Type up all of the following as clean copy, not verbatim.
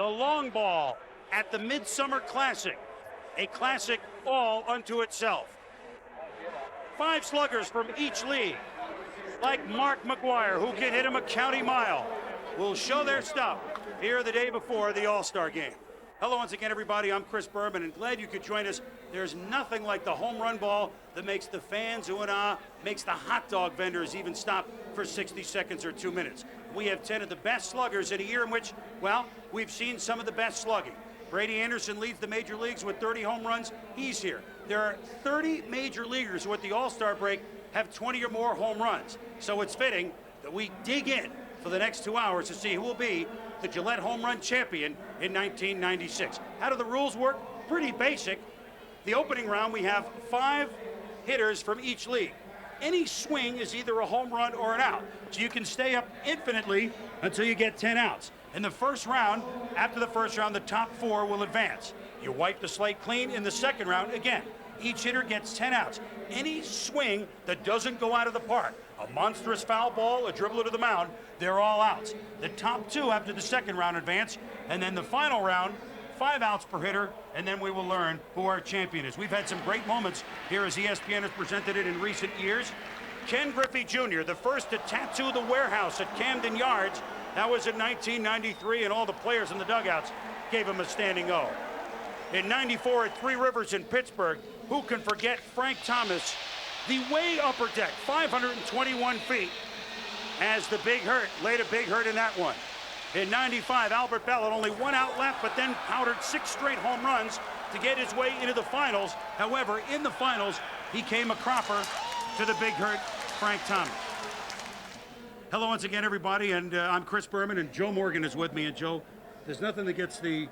long ball at the Midsummer Classic, a classic all unto itself. 5 sluggers from each league, like Mark McGwire, who can hit him a county mile, will show their stuff here the day before the All-Star game. Hello once again, everybody. I'm Chris Berman, and glad you could join us. There's nothing like the home run ball that makes the fans ooh and ah, makes the hot dog vendors even stop for 60 seconds or 2 minutes. We have 10 of the best sluggers in a year in which, well, we've seen some of the best slugging. Brady Anderson leads the major leagues with 30 home runs. He's here. There are 30 major leaguers who at the All-Star break have 20 or more home runs. So it's fitting that we dig in for the next 2 hours to see who will be the Gillette home run champion in 1996. How do the rules work? Pretty basic. The opening round, we have 5 hitters from each league. Any swing is either a home run or an out. So you can stay up infinitely until you get 10 outs. In the first round, after the first round, the top 4 will advance. You wipe the slate clean in the second round. Again, each hitter gets 10 outs. Any swing that doesn't go out of the park, a monstrous foul ball, a dribbler to the mound, they're all outs. The top 2 after the second round advance, and then the final round, 5 outs per hitter, and then we will learn who our champion is. We've had some great moments here as ESPN has presented it in recent years. Ken Griffey Jr., the first to tattoo the warehouse at Camden Yards. That was in 1993, and all the players in the dugouts gave him a standing O. In 94 at Three Rivers in Pittsburgh, who can forget Frank Thomas, the way upper deck, 521 feet, as the Big Hurt, laid a big hurt in that one. In 95, Albert Bell had only 1 out left, but then powdered 6 straight home runs to get his way into the finals. However, in the finals, he came a cropper to the Big Hurt, Frank Thomas. Hello once again, everybody, and I'm Chris Berman, and Joe Morgan is with me. And Joe, there's nothing that gets the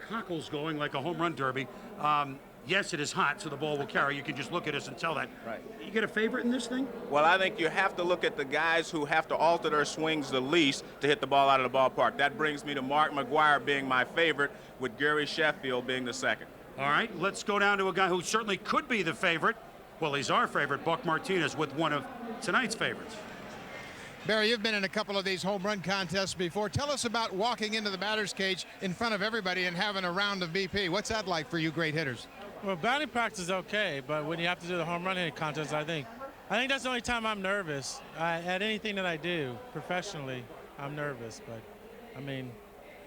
cockles going like a home run derby. Yes, it is hot, so the ball will carry. You can just look at us and tell that. Right. You get a favorite in this thing? Well, I think you have to look at the guys who have to alter their swings the least to hit the ball out of the ballpark. That brings me to Mark McGwire being my favorite, with Gary Sheffield being the second. All right, let's go down to a guy who certainly could be the favorite. Well, he's our favorite, Buck Martinez, with one of tonight's favorites. Barry, you've been in a couple of these home run contests before. Tell us about walking into the batter's cage in front of everybody and having a round of BP. What's that like for you great hitters? Well, batting practice is okay, but when you have to do the home run hitting contest, I think that's the only time I'm nervous. At anything that I do professionally, I'm nervous, but I mean,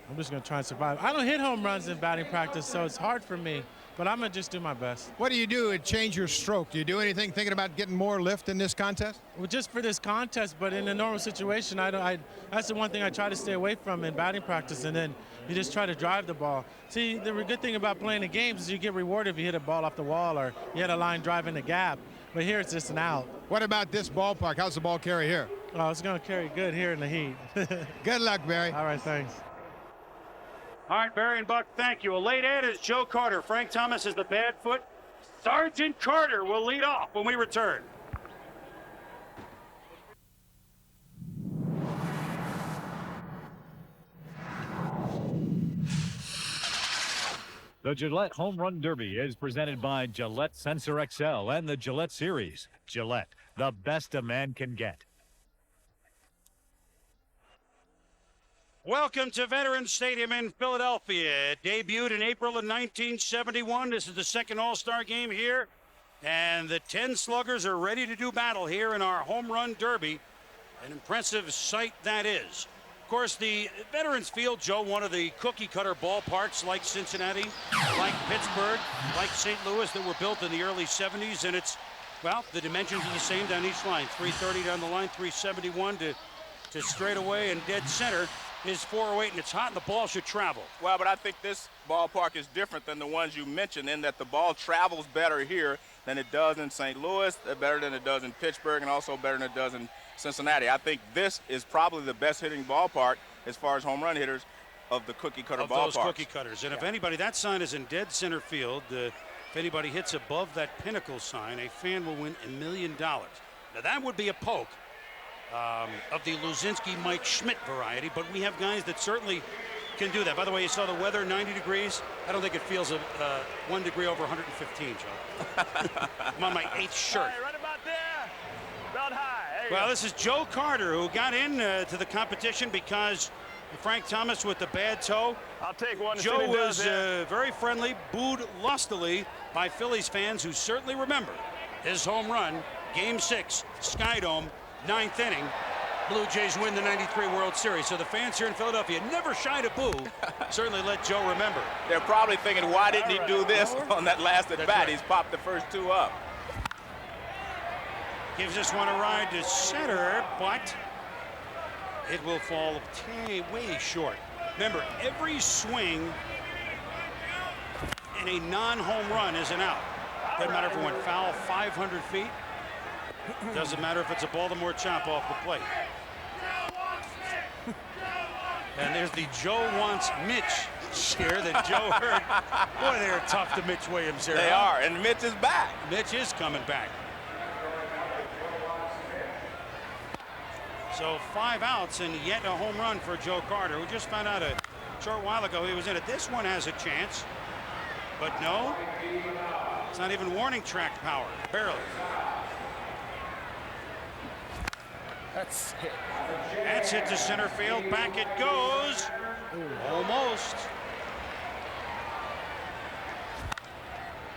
I'm just going to try and survive. I don't hit home runs in batting practice, so it's hard for me, but I'm going to just do my best. What do you do to change your stroke? Do you do anything thinking about getting more lift in this contest? Well, just for this contest, but in a normal situation, that's the one thing I try to stay away from in batting practice, and then you just try to drive the ball. See, the good thing about playing the games is you get rewarded if you hit a ball off the wall or you hit a line drive in the gap, but here it's just an out. What about this ballpark? How's the ball carry here? Oh, it's going to carry good here in the heat. Good luck, Barry. All right, thanks. All right, Barry and Buck, thank you. A late ad is Joe Carter. Frank Thomas is the bad foot. Sergeant Carter will lead off when we return. The Gillette Home Run Derby is presented by Gillette Sensor XL and the Gillette Series. Gillette, the best a man can get. Welcome to Veterans Stadium in Philadelphia. It debuted in April of 1971. This is the second All-Star game here. And the 10 sluggers are ready to do battle here in our home run derby. An impressive sight that is. Of course, the Veterans Field, Joe, one of the cookie-cutter ballparks like Cincinnati, like Pittsburgh, like St. Louis that were built in the early 70s. And it's, well, the dimensions are the same down each line. 330 down the line, 371 to straightaway, and dead center is 408, and it's hot, and the ball should travel. Well, but I think this ballpark is different than the ones you mentioned in that the ball travels better here than it does in St. Louis, better than it does in Pittsburgh, and also better than it does in Cincinnati. I think this is probably the best hitting ballpark as far as home run hitters of the cookie-cutter ballparks. Of those cookie-cutters. And if anybody, that sign is in dead center field. If anybody hits above that pinnacle sign, a fan will win $1 million. Now, that would be a poke of the Luzinski Mike Schmidt variety, but we have guys that certainly can do that. By the way, you saw the weather, 90 degrees. I don't think it feels 1 degree over 115, Joe. I'm on my 8th shirt. All right, right about there. About high. Well, this is Joe Carter, who got in to the competition because Frank Thomas with the bad toe. I'll take one. Joe was very friendly, booed lustily by Phillies fans who certainly remember his home run, Game 6, Sky Dome, 9th inning. Blue Jays win the '93 World Series. So the fans here in Philadelphia never shy to boo. Certainly let Joe remember. They're probably thinking, why didn't he do this on that last at bat? Right. He's popped the first 2 up. Gives this one a ride to center, but it will fall way short. Remember, every swing in a non-home run is an out. Doesn't matter if it went foul 500 feet. Doesn't matter if it's a Baltimore chop off the plate. And there's the Joe wants Mitch cheer that Joe heard. Boy, they are tough to Mitch Williams here. They are, and Mitch is back. Mitch is coming back. So 5 outs and yet a home run for Joe Carter, who just found out a short while ago he was in it. This one has a chance, but no, it's not even warning track power, barely. That's hit. That's hit to center field. Back it goes. Almost.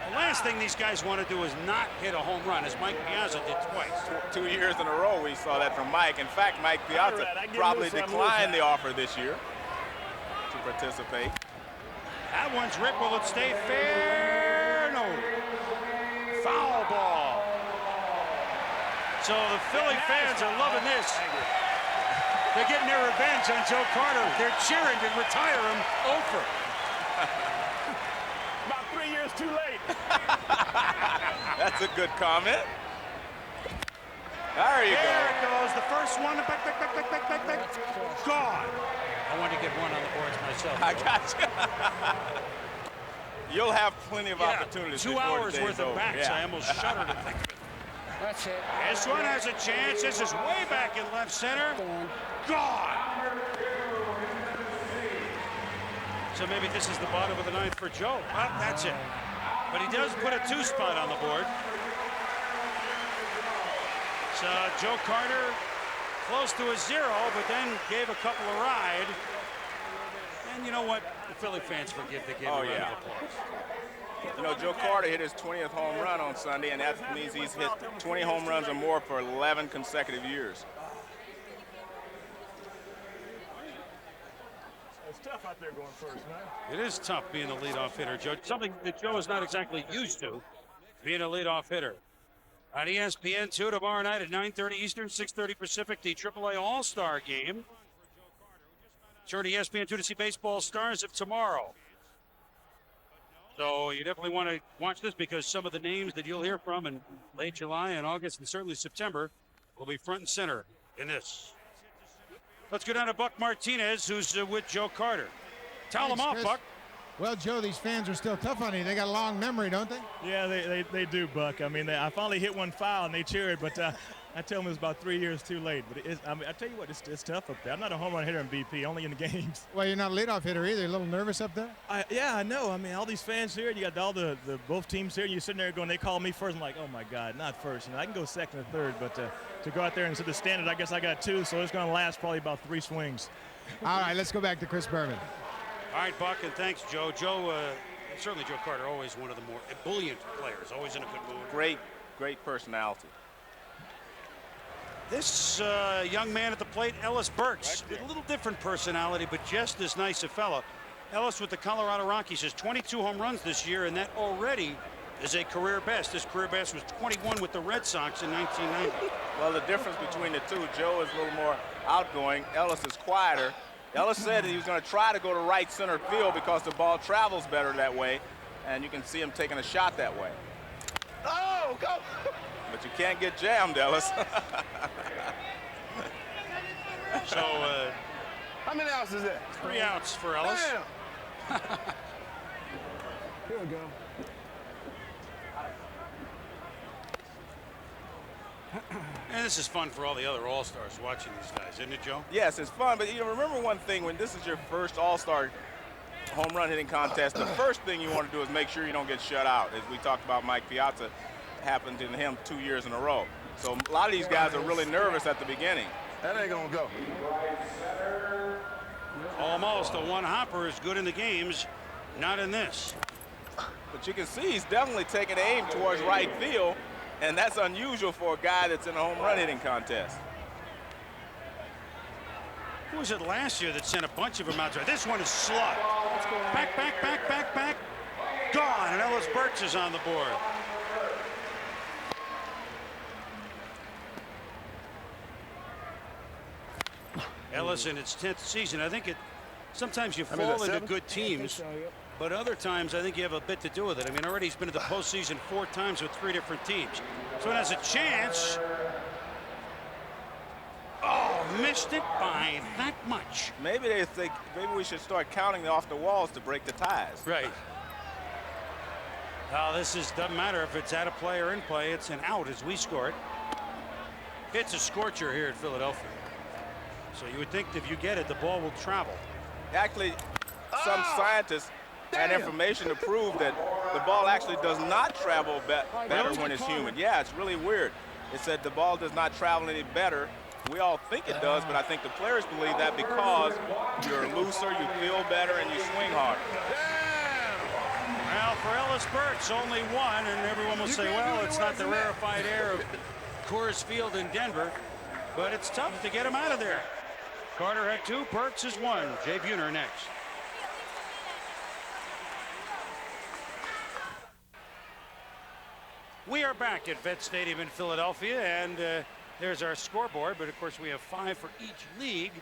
The last thing these guys want to do is not hit a home run, as Mike Piazza did twice. 2 years in a row we saw that from Mike. In fact, Mike Piazza probably declined the offer this year to participate. That one's ripped. Will it stay fair? No. Foul ball. So the Philly fans are loving this. They're getting their revenge on Joe Carter. They're cheering to retire him over. About 3 years too late. That's a good comment. There you go. There it goes. The first one. Back. Gone. I wanted to get one on the boards myself. I got you. You'll have plenty of opportunities. 2 before the hours day's worth of over. backs. Yeah. I almost shuddered to think of it. That's it. This one has a chance. This is way back in left center. Gone. So maybe this is the bottom of the 9th for Joe. Well, that's it. But he does put a 2 spot on the board. So Joe Carter close to a 0, but then gave a couple of ride. And you know what? The Philly fans forgive the game. Oh, yeah. You know, Joe Carter hit his 20th home run on Sunday, and that means he's hit 20 home runs or more for 11 consecutive years. It's tough out there going first, man. It is tough being a leadoff hitter, Joe. Something that Joe is not exactly used to, being a leadoff hitter. On ESPN2 tomorrow night at 9:30 Eastern, 6:30 Pacific, the AAA All-Star Game. Turn to ESPN2 to see baseball stars of tomorrow. So you definitely want to watch this because some of the names that you'll hear from in late July and August and certainly September will be front and center in this. Let's go down to Buck Martinez, who's with Joe Carter. Tell him off, Chris. Buck. Well, Joe, these fans are still tough on you. They got a long memory, don't they? Yeah, they do, Buck. I mean, I finally hit one foul, and they cheered, but I tell them it was about 3 years too late. But I tell you what, it's tough up there. I'm not a home run hitter in BP, only in the games. Well, you're not a leadoff hitter either. A little nervous up there? Yeah, I know. I mean, all these fans here, you got all the both teams here, and you're sitting there going, they call me first. I'm like, oh, my God, not first. You know, I can go second or third, but to go out there and set the standard, I guess I got 2, so it's going to last probably about 3 swings. All right, let's go back to Chris Berman. All right, Buck, and thanks, Joe. Joe, certainly Joe Carter, always one of the more ebullient players, always in a good mood. Great personality. This young man at the plate, Ellis Burks, with a little different personality, but just as nice a fella. Ellis with the Colorado Rockies has 22 home runs this year, and that already is a career best. His career best was 21 with the Red Sox in 1990. Well, the difference between the two, Joe is a little more outgoing. Ellis is quieter. Ellis said that he was going to try to go to right center field because the ball travels better that way, and you can see him taking a shot that way. Oh, go! But you can't get jammed, Ellis. So, How many outs is that? 3 outs for Ellis. Damn. Here we go. And this is fun for all the other All-Stars watching these guys, isn't it, Joe? Yes, it's fun, but you know, remember one thing, when this is your first All-Star home run hitting contest, the first thing you want to do is make sure you don't get shut out. As we talked about Mike Piazza, happened to him 2 years in a row. So a lot of these guys are really nervous at the beginning. That ain't gonna go. Almost. A one-hopper is good in the games, not in this. But you can see he's definitely taking aim towards right field, and that's unusual for a guy that's in a home run hitting contest. Who was it last year that sent a bunch of them out there? This one is slugged. Back, back, back, back, back. Gone, and Ellis Burks is on the board. Ellis in its 10th season. I think sometimes you fall into good teams, but other times I think you have a bit to do with it. I mean, already he's been to the postseason 4 times with 3 different teams. So it has a chance. Oh, missed it by that much. Maybe they think maybe we should start counting off the walls to break the ties. Right. Doesn't matter if it's out of play or in play. It's an out as we score it. It's a scorcher here in Philadelphia. So you would think that if you get it, the ball will travel. Actually, some scientists had information to prove that the ball actually does not travel better when it's humid. Yeah, it's really weird. It said the ball does not travel any better. We all think it does, but I think the players believe that because you're looser, you feel better, and you swing harder. Well, for Ellis Burks, only one, and everyone will say, well, it's not the rarefied air of Coors Field in Denver, but it's tough to get him out of there. Carter had 2, Burks is 1. Jay Buhner next. We are back at Vet Stadium in Philadelphia, and there's our scoreboard, but of course we have 5 for each league.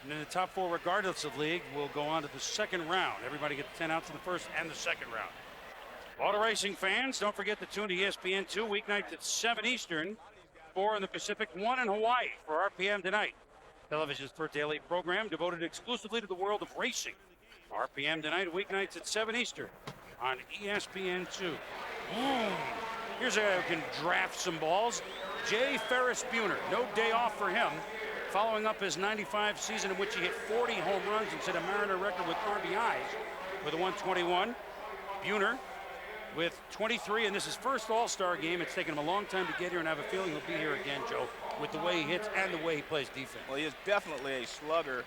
And then the top 4, regardless of league, will go on to the second round. Everybody gets 10 outs in the first and the second round. Auto racing fans, don't forget to tune to ESPN2 weeknights at 7 Eastern, 4 in the Pacific, 1 in Hawaii for RPM tonight. Television's first daily program devoted exclusively to the world of racing. RPM tonight, weeknights at 7 Eastern on ESPN2. Here's a guy who can draft some balls. Jay Ferris Buhner, no day off for him. Following up his 95 season in which he hit 40 home runs and set a Mariner record with RBIs with a 121. Buhner with 23, and this is his first All-Star game. It's taken him a long time to get here, and I have a feeling he'll be here again, Joe, with the way he hits and the way he plays defense. Well, he is definitely a slugger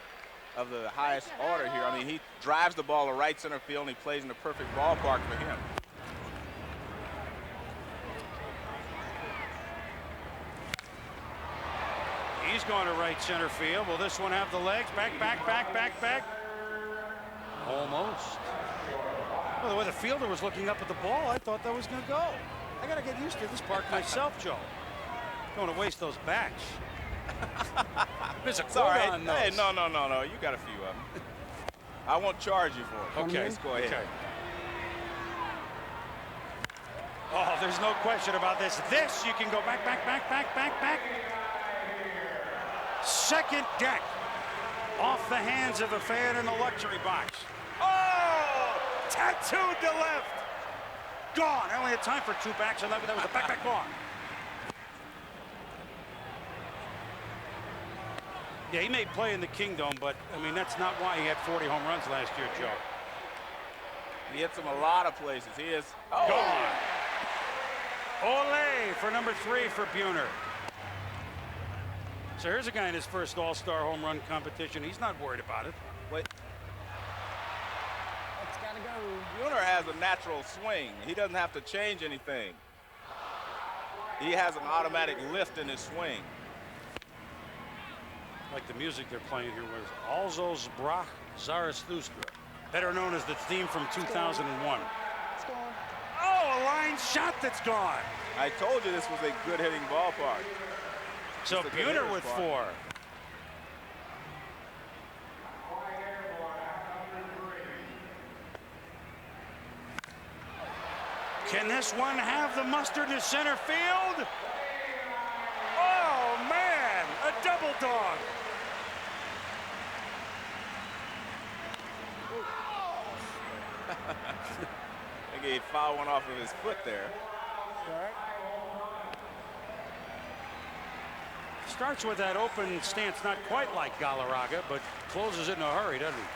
of the highest order here. I mean, he drives the ball to right center field, and he plays in the perfect ballpark for him. He's going to right center field. Will this one have the legs? Back, back, back, back, back. Almost. Well, the way the fielder was looking up at the ball, I thought that was going to go. I got to get used to this park myself, Joe. Don't want to waste those bats. There's a quote on those. Hey, no. You got a few of them. I won't charge you for it. Okay. Let's go ahead. Okay. Oh, there's no question about this. This, you can go back, back, back, back, back, back. Second deck off the hands of a fan in the luxury box. Oh, tattooed to left. Gone. I only had time for 2 backs, and that was a back gone. Yeah, he may play in the Kingdom, but I mean that's not why he had 40 home runs last year, Joe. He hits him a lot of places. He is gone. Ole for number 3 for Buhner. So here's a guy in his first All-Star home run competition. He's not worried about it. Wait. It's gotta go. Buhner has a natural swing. He doesn't have to change anything. He has an automatic lift in his swing. Like the music they're playing here was Also Sprach Zarathustra, better known as the theme from 2001. Oh, a line shot that's gone. I told you this was a good hitting ballpark. So Buhner with 4. Can this one have the mustard to center field? Oh, man, a double dog. I think he fouled one off of his foot there. Starts with that open stance, not quite like Galarraga, but closes it in a hurry, doesn't he?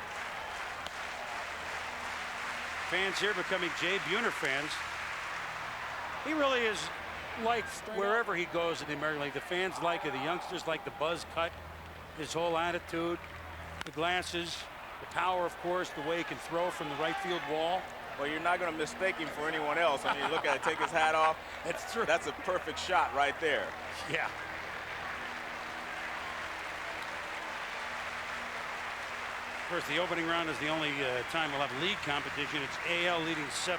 Fans here becoming Jay Buhner fans. He really is liked wherever he goes in the American League. The fans like it. The youngsters like the buzz cut, his whole attitude, the glasses. The power, of course, the way he can throw from the right field wall. Well, you're not going to mistake him for anyone else. I mean, look at it, take his hat off. That's true. That's a perfect shot right there. Yeah. Of course, the opening round is the only time we'll have league competition. It's AL leading 7-1.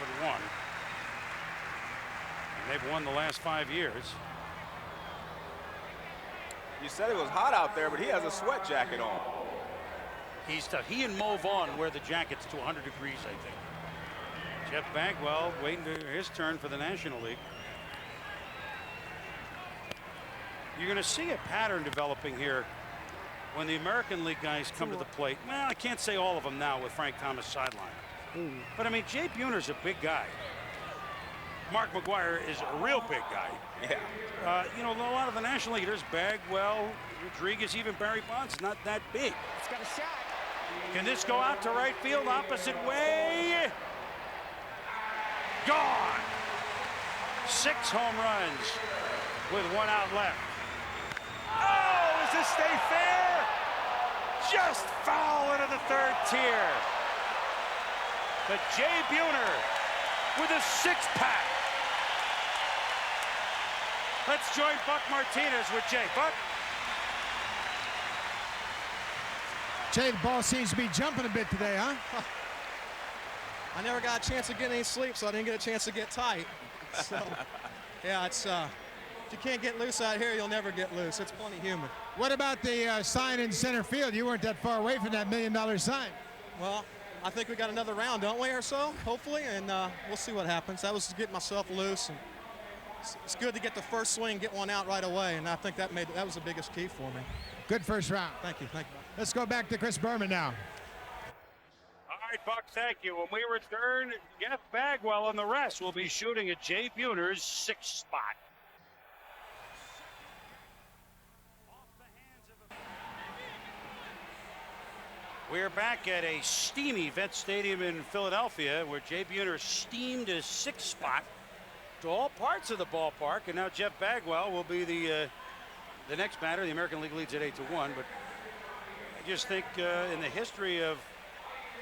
And they've won the last 5 years. You said it was hot out there, but he has a sweat jacket on. He's tough. He and Vaughn wear the jackets to 100 degrees, I think. Jeff Bagwell waiting for his turn for the National League. You're going to see a pattern developing here when the American League guys come to the plate. Well, I can't say all of them now with Frank Thomas sideline. But I mean, Jay Buhner's a big guy. Mark McGwire is a real big guy. Yeah. You know, a lot of the National Leaguers, Bagwell, Rodriguez, even Barry Bonds, not that big. It's got a shot. Can this go out to right field, opposite way? Gone. 6 home runs with 1 out left. Oh, does this stay fair? Just foul into the 3rd tier. But Jay Buhner with a 6-pack. Let's join Buck Martinez with Jay. Buck? Jay, the ball seems to be jumping a bit today, huh? I never got a chance to get any sleep, so I didn't get a chance to get tight. So, yeah, it's if you can't get loose out here, you'll never get loose. It's plenty humid. What about the sign in center field? You weren't that far away from that $1 million sign. Well, I think we got another round, don't we, or so, hopefully, and we'll see what happens. That was to get myself loose, and it's good to get the first swing, get one out right away, and I think that was the biggest key for me. Good first round. Thank you. Thank you. Let's go back to Chris Berman now. All right, Buck, thank you. When we return, Jeff Bagwell and the rest will be shooting at Jay Buhner's 6th spot. We're back at a steamy Vet Stadium in Philadelphia where Jay Buhner steamed his 6th spot to all parts of the ballpark, and now Jeff Bagwell will be the next batter. The American League leads at 8-1, but I just think in the history of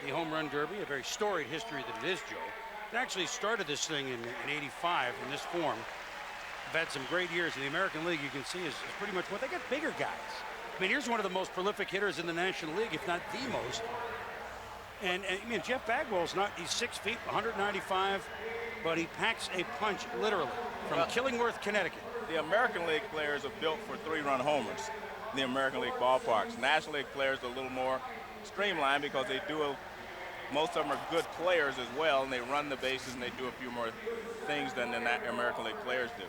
the Home Run Derby, a very storied history that it is, Joe. It actually started this thing in '85 in this form. They've had some great years in the American League. You can see is pretty much what they got bigger guys. I mean, here's one of the most prolific hitters in the National League, if not the most. And I mean, Jeff Bagwell's he's 6 feet, 195, but he packs a punch literally from Killingworth, Connecticut. The American League players are built for 3-run homers in the American League ballparks. National League players are a little more streamlined because they most of them are good players as well, and they run the bases and they do a few more things than the American League players do.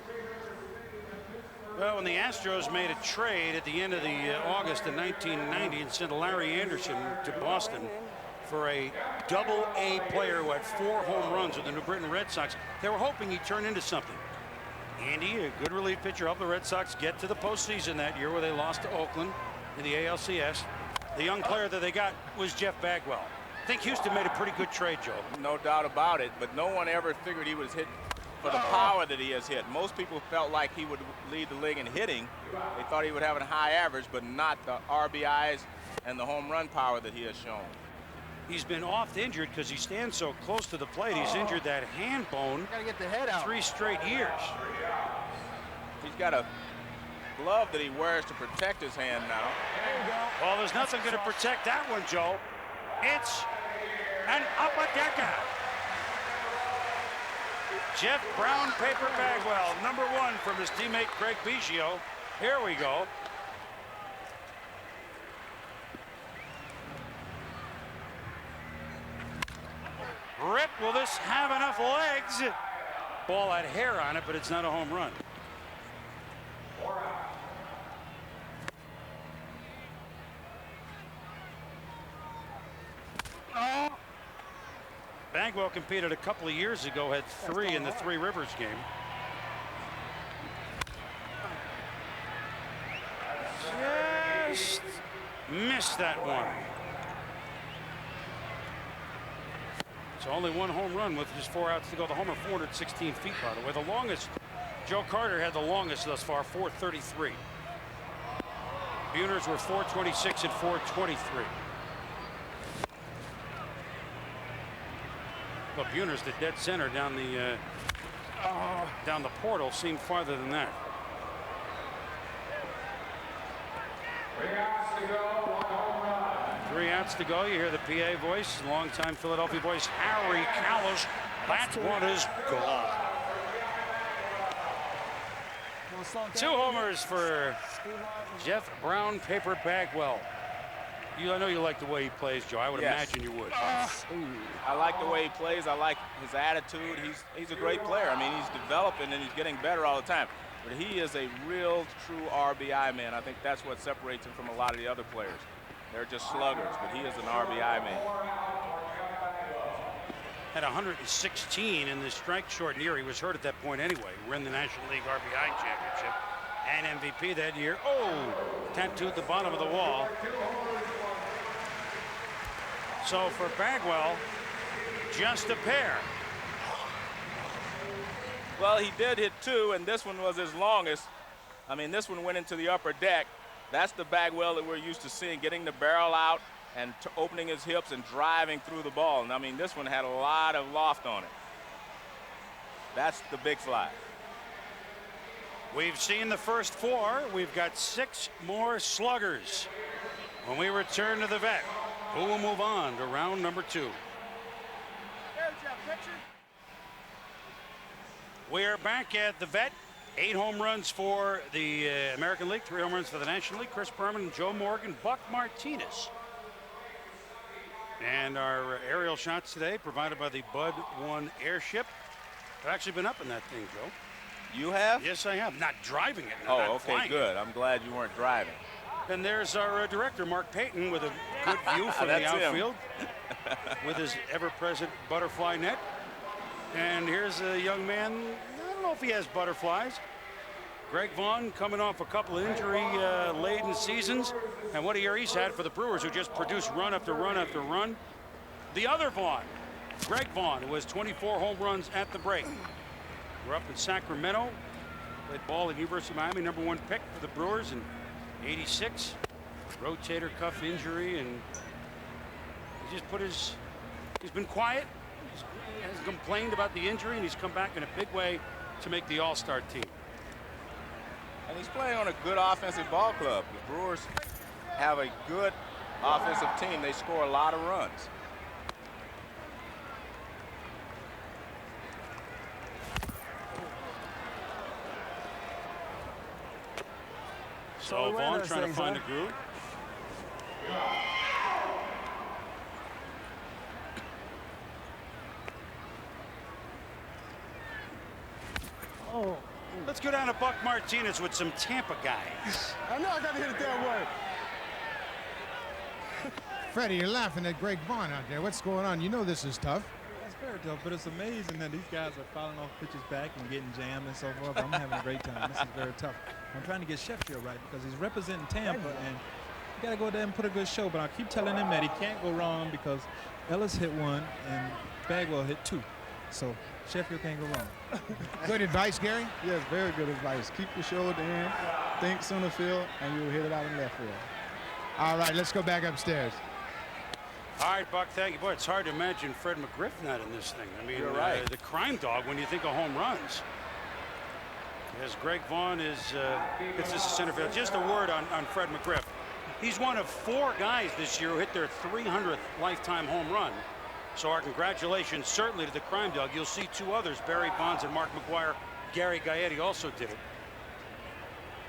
Well, when the Astros made a trade at the end of the August in 1990 and sent Larry Anderson to Boston for a Double-A player who had 4 home runs with the New Britain Red Sox, they were hoping he'd turn into something. Andy, a good relief pitcher, helped the Red Sox get to the postseason that year where they lost to Oakland in the ALCS. The young player that they got was Jeff Bagwell. I think Houston made a pretty good trade, Joe. No doubt about it, but no one ever figured he was hit for the power that he has hit. Most people felt like he would lead the league in hitting. They thought he would have a high average, but not the RBIs and the home run power that he has shown. He's been oft injured because he stands so close to the plate. He's injured that hand bone. Gotta get the head out. 3 straight years. He's got a glove that he wears to protect his hand now. There you go. Well, there's nothing going to protect that one, Joe. It's an upperdecker. Jeff Brown Paper Bagwell, #1 from his teammate Craig Biggio. Here we go. Rip, will this have enough legs? Ball had hair on it, but it's not a home run. Bagwell competed a couple of years ago, had 3 in the Three Rivers game. Just missed that one. So only 1 home run with just 4 outs to go. The homer 416 feet, by the way. The longest, Joe Carter had the longest thus far, 433. Buhner's were 426 and 423. Well, Buhner's the dead center down the portal. Seemed farther than that. 3 outs to go. You hear the PA voice, longtime Philadelphia voice, Harry Callis. That one is gone. 2 homers for Jeff Brown Paper Bagwell. I know you like the way he plays, Joe. I would imagine you would. I like the way he plays. I like his attitude. He's a great player. I mean, he's developing and he's getting better all the time. But he is a real, true RBI man. I think that's what separates him from a lot of the other players. They're just sluggers, but he is an RBI man. Had 116 in the strike short year. He was hurt at that point anyway. We're in the National League RBI Championship and MVP that year. Oh, tattooed the bottom of the wall. So for Bagwell, just a pair. Well, he did hit 2, and this one was his longest. I mean, this one went into the upper deck. That's the Bagwell that we're used to seeing, getting the barrel out and opening his hips and driving through the ball. And I mean, this one had a lot of loft on it. That's the big fly. We've seen the first 4. We've got 6 more sluggers. When we return to the vet, who will move on to round number 2. We are back at the vet. 8 home runs for the American League, 3 home runs for the National League. Chris Berman, Joe Morgan, Buck Martinez. And our aerial shots today provided by the Bud 1 airship. I've actually been up in that thing, Joe. You have? Yes, I have. Not driving it. Oh, not okay, good. I'm glad you weren't driving. And there's our director, Mark Payton, with a good view from the outfield with his ever-present butterfly net. And here's a young man, I don't know if he has butterflies. Greg Vaughn coming off a couple of injury-laden seasons. And what a year he's had for the Brewers, who just produced run after run after run. The other Vaughn, Greg Vaughn, who has 24 home runs at the break. We're up in Sacramento. Played ball at University of Miami, #1 pick for the Brewers in '86. Rotator cuff injury, and he just he's been quiet. He hasn't complained about the injury, and he's come back in a big way to make the All-Star team. And he's playing on a good offensive ball club. The Brewers have a good offensive team. They score a lot of runs. So Vaughn trying to find a groove. Oh. Let's go down to Buck Martinez with some Tampa guys. I know I got to hit it that way. Freddie, you're laughing at Greg Vaughn out there. What's going on? You know this is tough. It's very tough, but it's amazing that these guys are fouling off pitches back and getting jammed and so forth. I'm having a great time. This is very tough. I'm trying to get Sheffield right because he's representing Tampa, and you got to go there and put a good show. But I keep telling him that he can't go wrong because Ellis hit 1 and Bagwell hit 2. So Sheffield can't go wrong. Good advice, Gary? Yes, very good advice. Keep your shoulder in, think center field, and you'll hit it out in left field. All right, let's go back upstairs. All right, Buck, thank you. Boy, it's hard to imagine Fred McGriff not in this thing. I mean, you're right. The crime dog when you think of home runs. As Greg Vaughn gets this to center field. Just a word on Fred McGriff. He's one of 4 guys this year who hit their 300th lifetime home run. So our congratulations certainly to the crime dog. You'll see 2 others, Barry Bonds and Mark McGwire. Gary Gaetti also did it.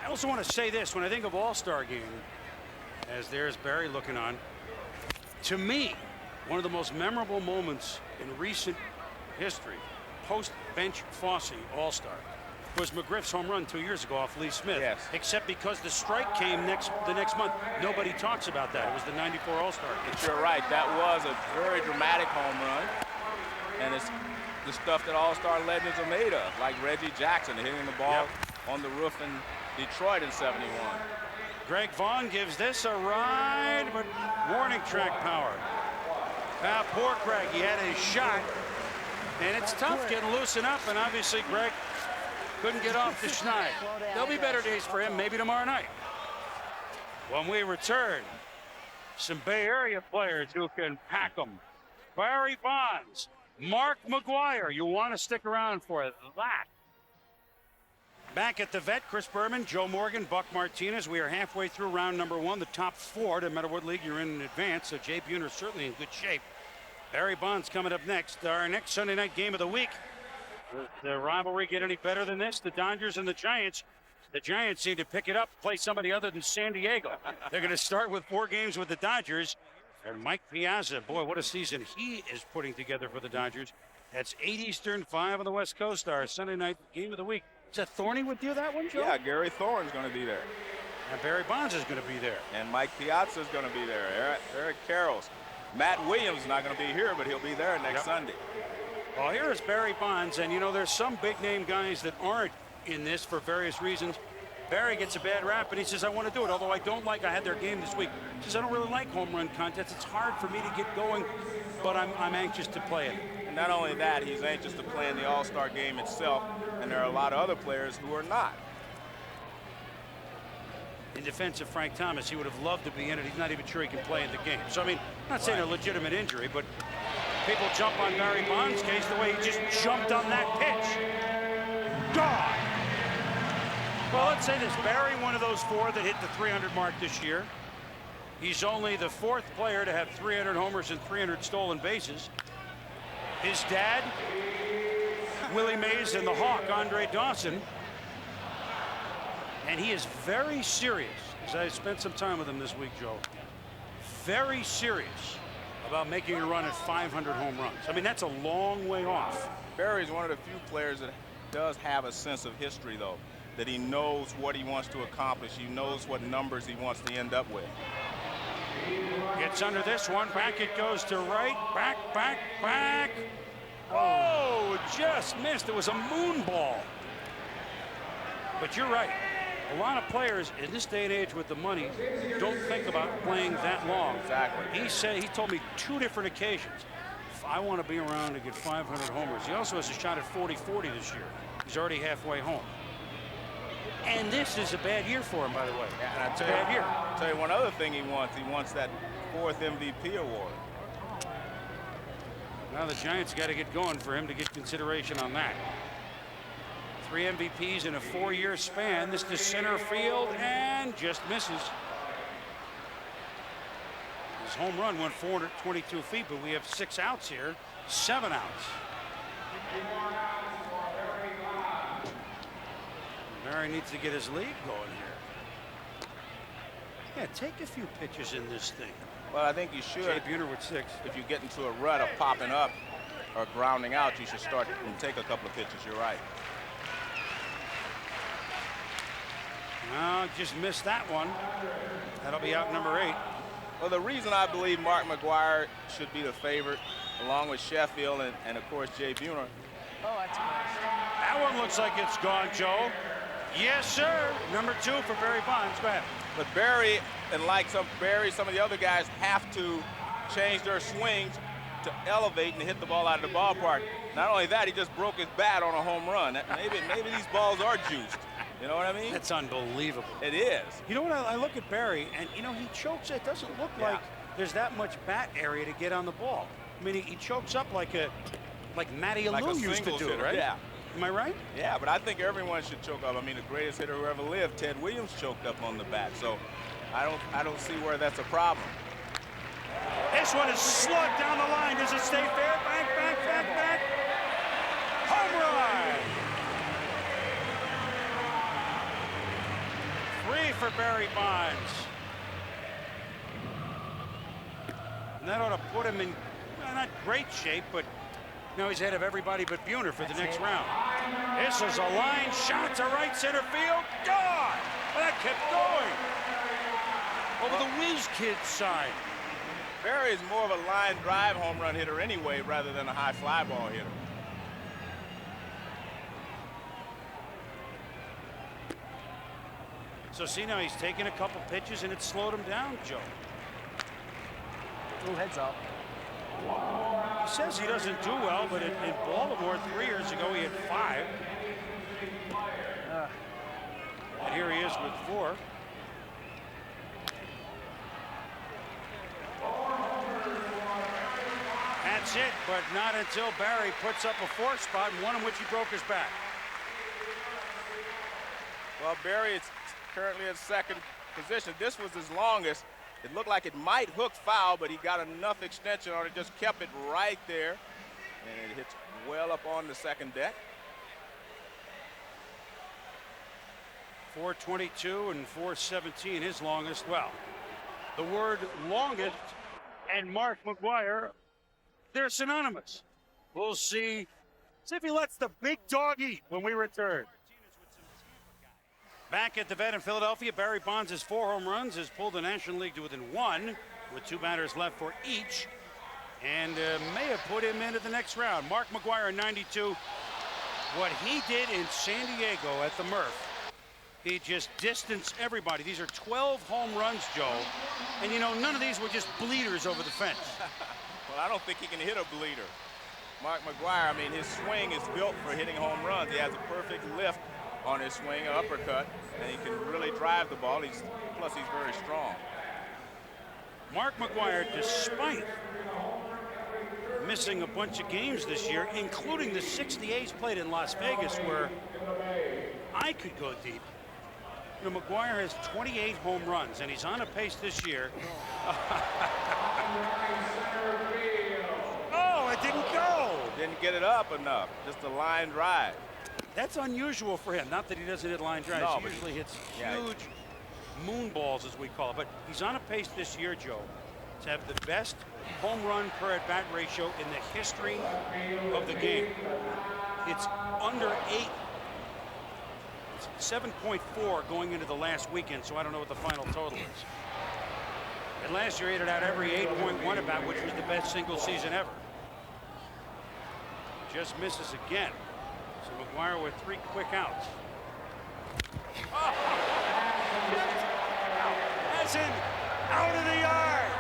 I also want to say this when I think of All-Star game, as there's Barry looking on. To me, one of the most memorable moments in recent history, post-bench Fosse All-Star, was McGriff's home run 2 years ago off Lee Smith. Yes. Except because the strike came the next month. Nobody talks about that. It was the '94 All-Star game. You're right. That was a very dramatic home run. And it's the stuff that All-Star legends are made of, like Reggie Jackson hitting the ball on the roof in Detroit in '71. Greg Vaughn gives this a ride, but warning track power. Now, poor Greg, he had his shot, and it's tough getting loosened up, and obviously Greg couldn't get off the schneid. There'll be better days for him, maybe tomorrow night. When we return, some Bay Area players who can pack them. Barry Bonds, Mark McGwire. You want to stick around for that. Back at the vet, Chris Berman, Joe Morgan, Buck Martinez. We are halfway through round number 1. The top 4, no matter what league you're in advance. So Jay Buhner certainly in good shape. Barry Bonds coming up next. Our next Sunday night game of the week. Does the rivalry get any better than this? The Dodgers and the Giants. The Giants seem to pick it up, play somebody other than San Diego. They're going to start with 4 games with the Dodgers. And Mike Piazza, boy, what a season he is putting together for the Dodgers. That's 8 Eastern, 5 on the West Coast. Our Sunday night game of the week. Is that Thorny with you, that one, Joe? Yeah, Gary Thorne's going to be there. And Barry Bonds is going to be there. And Mike Piazza's going to be there. Eric Carroll's. Matt Williams is not going to be here, but he'll be there next Sunday. Well, here is Barry Bonds, and you know, there's some big-name guys that aren't in this for various reasons. Barry gets a bad rap, and he says, I want to do it, although I had their game this week. He says, I don't really like home run contests. It's hard for me to get going, but I'm anxious to play it. And not only that, he's anxious to play in the All-Star game itself, and there are a lot of other players who are not. In defense of Frank Thomas, he would have loved to be in it. He's not even sure he can play in the game. So, I mean, I'm not saying a legitimate injury, but people jump on Barry Bonds' case the way he just jumped on that pitch. God! Well, let's say this. Barry, one of those 4 that hit the 300 mark this year. He's only the 4th player to have 300 homers and 300 stolen bases. His dad, Willie Mays, and the Hawk, Andre Dawson. And he is very serious, because I spent some time with him this week, Joe. Very serious about making a run at 500 home runs. I mean, that's a long way off. Barry's one of the few players that does have a sense of history, though, that he knows what he wants to accomplish. He knows what numbers he wants to end up with. Gets under this one. Back it goes to right. Back. Oh, just missed. It was a moon ball. But you're right. A lot of players in this day and age with the money don't think about playing that long. Exactly. He told me 2 different occasions, I want to be around to get 500 homers. He also has a shot at 40-40 this year. He's already halfway home. And this is a bad year for him, by the way. Yeah, and it's a bad year. I'll tell you one other thing he wants that 4th MVP award. Now the Giants got to get going for him to get consideration on that. 3 MVPs in a 4-year span. This to center field and just misses. His home run went 422 feet, but we have 6 outs here, 7 outs. Barry needs to get his lead going here. Yeah, take a few pitches in this thing. Well, I think you should. Jay Buhner with 6. If you get into a rut of popping up or grounding out, you should start and take a couple of pitches. You're right. No, just missed that one. That'll be out number 8. Well, the reason I believe Mark McGwire should be the favorite, along with Sheffield and of course, Jay Buhner. Oh, that's nice. That one looks like it's gone, Joe. Yes, sir. Number 2 for Barry Bonds. Go ahead. But Barry, and like some of the other guys, have to change their swings to elevate and hit the ball out of the ballpark. Not only that, he just broke his bat on a home run. Maybe these balls are juiced. You know what I mean? That's unbelievable. It is. You know what? I look at Barry, and, you know, he chokes. It doesn't look like there's that much bat area to get on the ball. I mean, he chokes up like Matty Alou used to do, hitter, right? Yeah. Am I right? Yeah, but I think everyone should choke up. I mean, the greatest hitter who ever lived, Ted Williams, choked up on the bat. So I don't see where that's a problem. This one is slugged down the line. Does it stay fair? Back. Home run! 3 for Barry Bonds. And that ought to put him in, well, not great shape, but now he's ahead of everybody but Buhner for the next round. This is a line shot to right center field. God! Well, that kept going. Over the Whiz Kids side. Barry is more of a line drive home run hitter anyway, rather than a high fly ball hitter. So see, now he's taking a couple pitches and it slowed him down, Joe. Ooh, heads up. He says he doesn't do well, but in Baltimore 3 years ago he had 5. And here he is with 4. At That's it, but not until Barry puts up a fourth spot, and one in which he broke his back. Well, Barry is currently at second position. This was his longest. It looked like it might hook foul, but he got enough extension on it, just kept it right there, and it hits well up on the second deck. 422 and 417, his longest. Well, the word longest and Mark McGwire, they're synonymous. We'll see if he lets the big dog eat when we return. Back at the vet in Philadelphia, Barry Bonds' 4 home runs has pulled the National League to within 1 with 2 batters left for each, and may have put him into the next round. Mark McGwire, 92. What he did in San Diego at the Murph, he just distanced everybody. These are 12 home runs, Joe, and you know, none of these were just bleeders over the fence. Well, I don't think he can hit a bleeder. Mark McGwire, I mean, his swing is built for hitting home runs. He has a perfect lift on his swing, an uppercut, and he can really drive the ball. Plus he's very strong. Mark McGwire, despite missing a bunch of games this year, including the 68s played in Las Vegas, where I could go deep. You know, McGwire has 28 home runs, and he's on a pace this year. Oh, it didn't go. Didn't get it up enough. Just a line drive. That's unusual for him. Not that he doesn't hit line drives. No, he usually hits yeah, huge moon balls, as we call it. But he's on a pace this year, Joe, to have the best home run per at-bat ratio in the history of the game. It's under 8. It's 7.4 going into the last weekend, so I don't know what the final total is. And last year he hit it out every 8.1 at-bat, which was the best single season ever. Just misses again. So McGwire with 3 quick outs. Oh! That's in, out of the yard.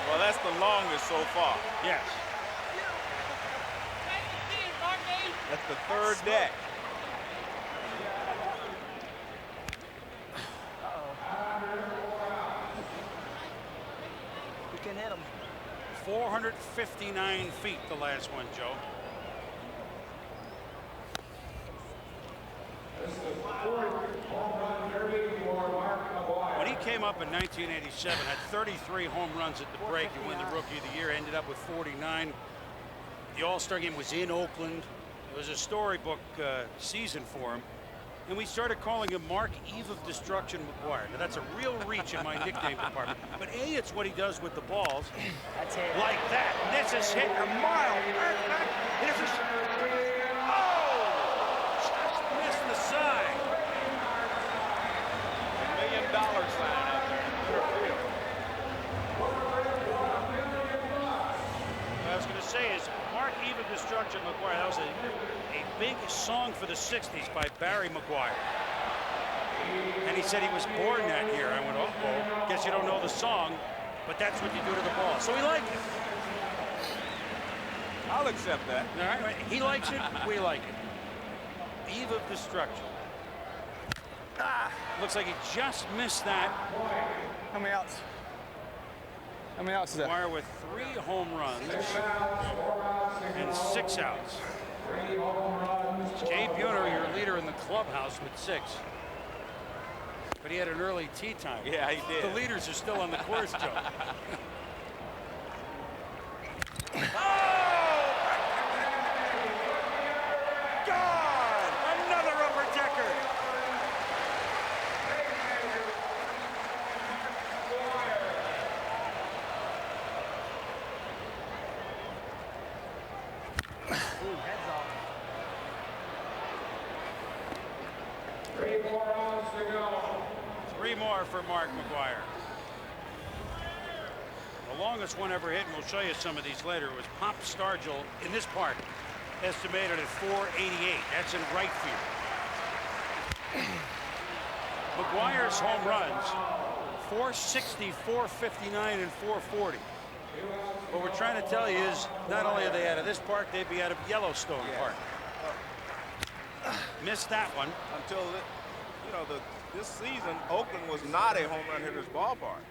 Well, that's the longest so far. Yes. That's the 3rd deck. You can hit him. 459 feet, the last one, Joe. When he came up in 1987, had 33 home runs at the break and won the Rookie of the Year, ended up with 49. The All-Star game was in Oakland. It was a storybook season for him. And we started calling him Mark Eve of Destruction McGwire. Now, that's a real reach in my nickname department. But A, it's what he does with the balls. That's it. Like that. This is hit a mile. This is, oh! Just missed the side. $1 million sign out there in center field. What I was going to say is Mark Eve of Destruction McGwire. That was a big song for the 60s by Barry McGwire. And he said he was born that year. I went, oh, guess you don't know the song, but that's what you do to the ball. So he liked it. I'll accept that. All right, he likes it, we like it. Eve of Destruction. Looks like he just missed that. How many outs? How many outs is that? McGwire with 3 home runs and 6 outs. Jay Buhner, your leader in the clubhouse, with 6. But he had an early tee time. Yeah, he did. The leaders are still on the course, Joe. God! Another upper decker. Heads off. 3 more rounds to go. 3 more for Mark McGwire. The longest one ever hit, and we'll show you some of these later, was Pop Stargell in this park, estimated at 488. That's in right field. McGwire's home runs, 460, 459, and 440. What we're trying to tell you is not only are they out of this park, they'd be out of Yellowstone Park. Missed that one. Until, you know, this season, Oakland was not a home run hitter's ballpark.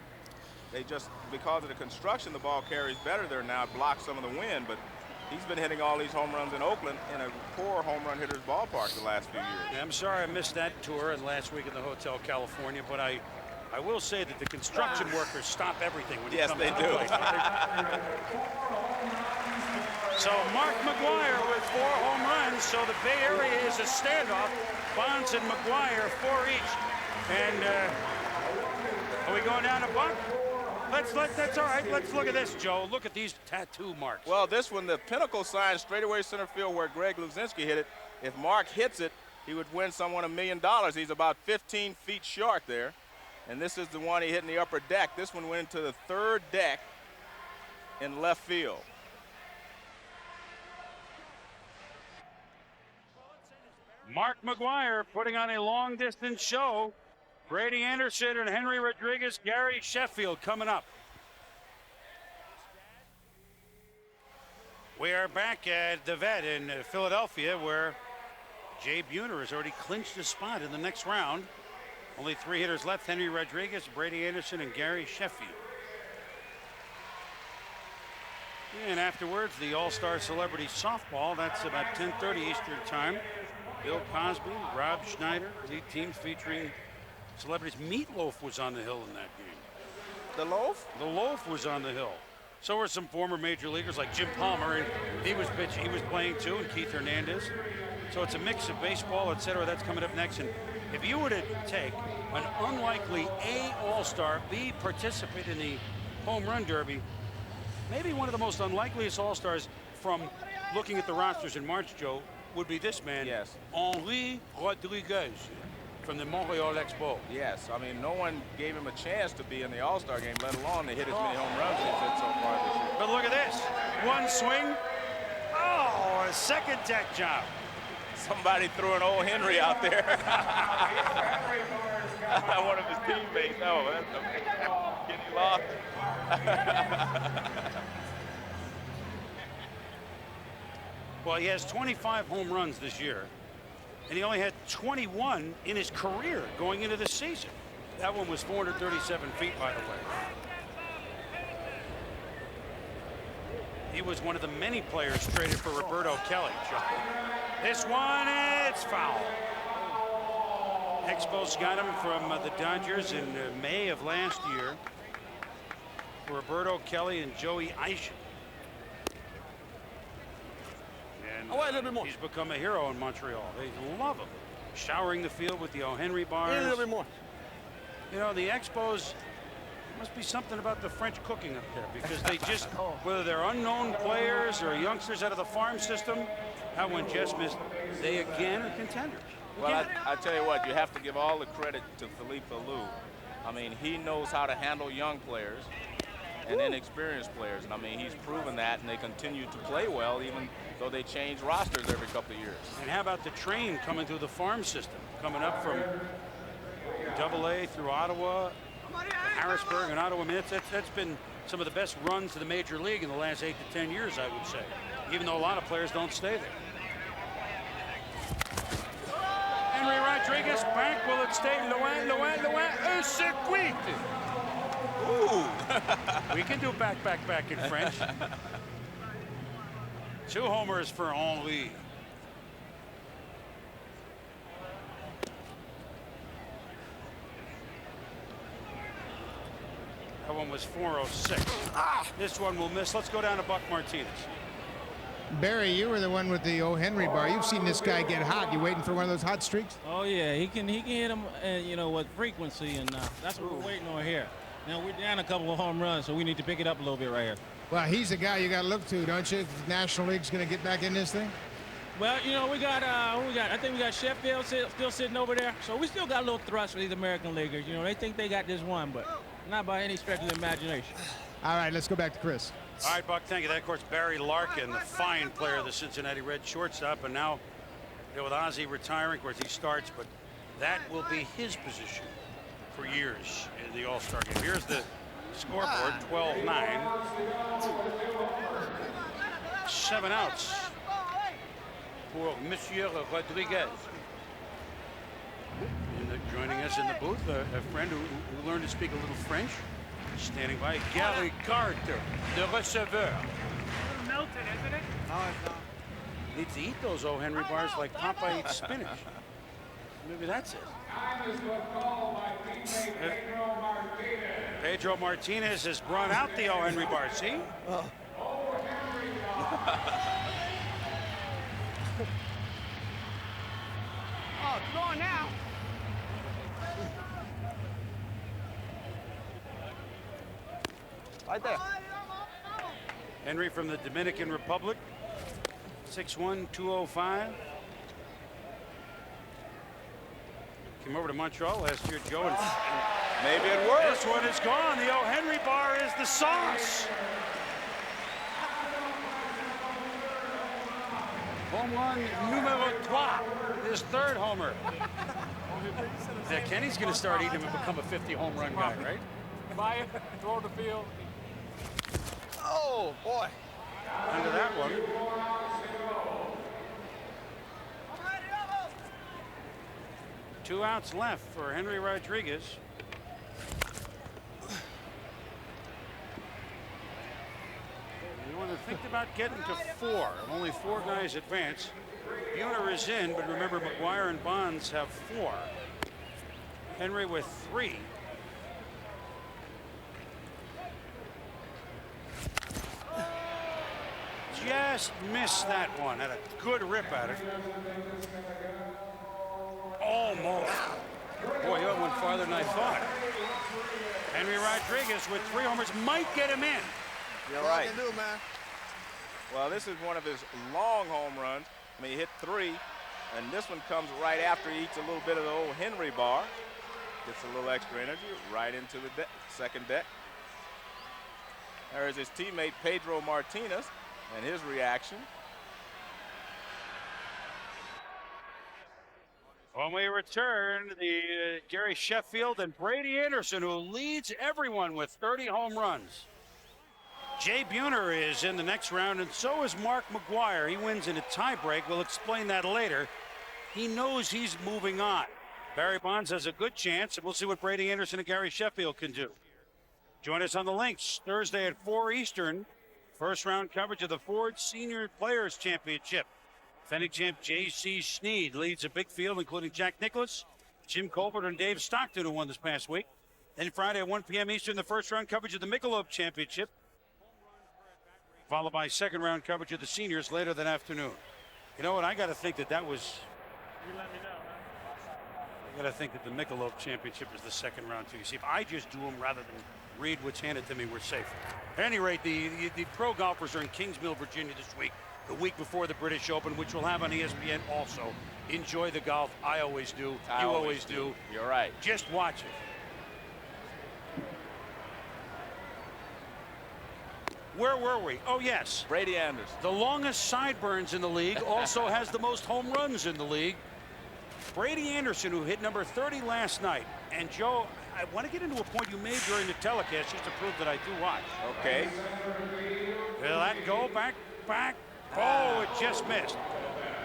They just, because of the construction, the ball carries better there now. It blocks some of the wind, but he's been hitting all these home runs in Oakland in a poor home run hitter's ballpark the last few years. Yeah, I'm sorry I missed that tour and last week in the Hotel California, but I will say that the construction workers stop everything when you Yes, come they to the do. plate. So Mark McGwire with 4 home runs. So the Bay Area is a standoff. Bonds and McGwire 4 each. And are we going down to Buck? That's all right. Let's look at this, Joe. Look at these tattoo marks. Well, this one, the pinnacle sign straightaway center field where Greg Luzinski hit it. If Mark hits it, he would win someone $1 million. He's about 15 feet short there. And this is the one he hit in the upper deck. This one went into the 3rd deck in left field. Mark McGwire putting on a long-distance show. Brady Anderson and Henry Rodriguez, Gary Sheffield coming up. We are back at the Vet in Philadelphia, where Jay Buhner has already clinched his spot in the next round. Only 3 hitters left: Henry Rodriguez, Brady Anderson, and Gary Sheffield. And afterwards, the All-Star Celebrity Softball. That's about 10:30 Eastern Time. Bill Cosby, Rob Schneider, lead teams featuring celebrities. Meatloaf was on the hill in that game. The Loaf? The Loaf was on the hill. So were some former major leaguers like Jim Palmer, and he was playing too, and Keith Hernandez. So it's a mix of baseball, etc. That's coming up next. And if you were to take an unlikely A All-Star, B participate in the Home Run Derby, maybe one of the most unlikeliest All-Stars from looking at the rosters in March, Joe, would be this man, yes, Henry Rodriguez from the Montreal Expo. Yes, I mean, no one gave him a chance to be in the All-Star game, let alone to hit as many home runs as he's hit so far this year. But look at this. One swing. Oh, a second deck job. Somebody threw an old Henry out there. One of his teammates. Oh, that's getting lost. Well, he has 25 home runs this year, and he only had 21 in his career going into the season. That one was 437 feet, by the way. He was one of the many players traded for Roberto Kelly. This one, it's foul. Expos got him from the Dodgers in May of last year. Roberto Kelly and Joey Eishen. And he's become a hero in Montreal. They love him. Showering the field with the O. Henry bars. You know, the Expos, must be something about the French cooking up there, because they just, whether they're unknown players or youngsters out of the farm system, that one just missed. They again are contenders. Well, I tell you what, you have to give all the credit to Philippe Alou. I mean, he knows how to handle young players and inexperienced players. And I mean, he's proven that, and they continue to play well, even though they change rosters every couple of years. And how about the train coming through the farm system, coming up from AA through Ottawa, Harrisburg and Ottawa? I mean, that's been some of the best runs to the major league in the last 8 to 10 years, I would say, even though a lot of players don't stay there. Henry Rodriguez back. Will it stay? Loin, un circuit. Ooh. We can do back in French. 2 homers for Henry. That one was 406. This one will miss. Let's go down to Buck Martinez. Barry, you were the one with the O. Henry bar. You've seen this guy get hot. You waiting for one of those hot streaks? Oh yeah, he can hit him, you know, with frequency, and that's what we're waiting on here. Now we're down a couple of home runs, so we need to pick it up a little bit right here. Well, he's a guy you got to look to, don't you? The National League's going to get back in this thing. Well, you know, we got I think we got Sheffield still sitting over there, so we still got a little thrust for these American leaguers. You know, they think they got this one, but not by any stretch of the imagination. All right, let's go back to Chris. All right, Buck, thank you. That, of course, Barry Larkin, the fine player of the Cincinnati Reds shortstop, and now, you know, with Ozzie retiring, of course, he starts, but that will be his position for years in the All-Star game. Here's the scoreboard, 12-9. 7 outs for Monsieur Rodriguez. And joining us in the booth, a friend who learned to speak a little French. Standing by, Gary Carter, the receveur. Melted, isn't it? No, it's not. Needs to eat those O. Henry bars like Popeye eats spinach. Maybe that's it. Pedro Martinez has brought out the O. Henry bar. See? Oh, come on now. Right there. Henry from the Dominican Republic. 6'1", 205. Came over to Montreal last year, Joe. And Maybe it works. this one is gone. The O. Henry bar is the sauce. Home run numero 3, his third homer. Yeah, Kenny's going to start eating him and become a 50 home run guy, right? Buy it, throw the field. Oh, boy. Under that one. Two outs left for Henry Rodriguez. You want to think about getting to 4. Only 4 guys advance. Buhner is in, but remember McGwire and Bonds have 4. Henry with 3. Just missed that one. Had a good rip at it. Almost. Boy, you went farther than I thought. Henry Rodriguez with 3 homers might get him in. You're right. Well, this is one of his long home runs. I mean, he hit 3, and this one comes right after he eats a little bit of the old Henry bar. Gets a little extra energy right into the second deck. There is his teammate Pedro Martinez and his reaction. When we return, the Gary Sheffield and Brady Anderson, who leads everyone with 30 home runs. Jay Buhner is in the next round, and so is Mark McGwire. He wins in a tiebreak. We'll explain that later. He knows he's moving on. Barry Bonds has a good chance, and we'll see what Brady Anderson and Gary Sheffield can do. Join us on the links Thursday at 4 Eastern. First round coverage of the Ford Senior Players Championship. Defending champ J.C. Sneed leads a big field, including Jack Nicklaus, Jim Colbert, and Dave Stockton, who won this past week. Then Friday at 1 p.m. Eastern, the first round coverage of the Michelob Championship, followed by second round coverage of the seniors later that afternoon. You know what? I got to think that was. You let me know. I got to think that the Michelob Championship is the second round too. You see, if I just do them rather than read what's handed to me, we're safe. At any rate, the pro golfers are in Kingsmill, Virginia this week, the week before the British Open, which we'll have on ESPN also. Enjoy the golf. I always do. You always do. You're right. Just watch it. Where were we? Oh, yes. Brady Anderson. The longest sideburns in the league, also has the most home runs in the league. Brady Anderson, who hit number 30 last night. And Joe, I want to get into a point you made during the telecast just to prove that I do watch. Okay. Will that go back? Oh, it just missed.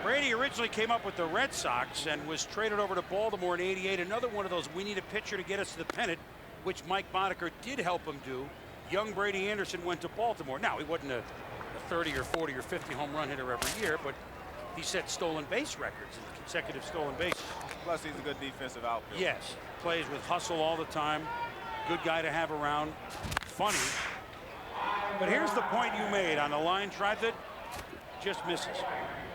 Brady originally came up with the Red Sox and was traded over to Baltimore in '88. Another one of those, we need a pitcher to get us to the pennant, which Mike Boddicker did help him do. Young Brady Anderson went to Baltimore. Now, he wasn't a 30 or 40 or 50 home run hitter every year, but he set stolen base records in consecutive stolen bases. Plus, he's a good defensive outfielder. Yes, plays with hustle all the time. Good guy to have around. Funny. But here's the point you made on the line drive that just misses.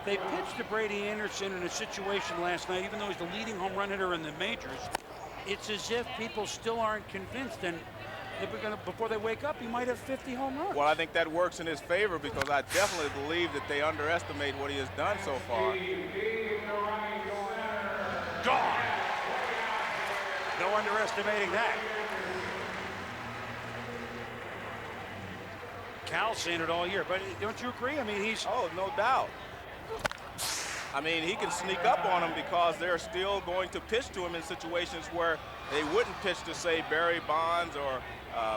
They pitched to Brady Anderson in a situation last night, even though he's the leading home run hitter in the majors. It's as if people still aren't convinced, and before they wake up, he might have 50 home runs. Well, I think that works in his favor because I definitely believe that they underestimate what he has done so far. Gone. No underestimating that. Cal's seen it all year, but don't you agree? I mean, he's... Oh, no doubt. I mean, he can sneak up on them because they're still going to pitch to him in situations where they wouldn't pitch to, say, Barry Bonds or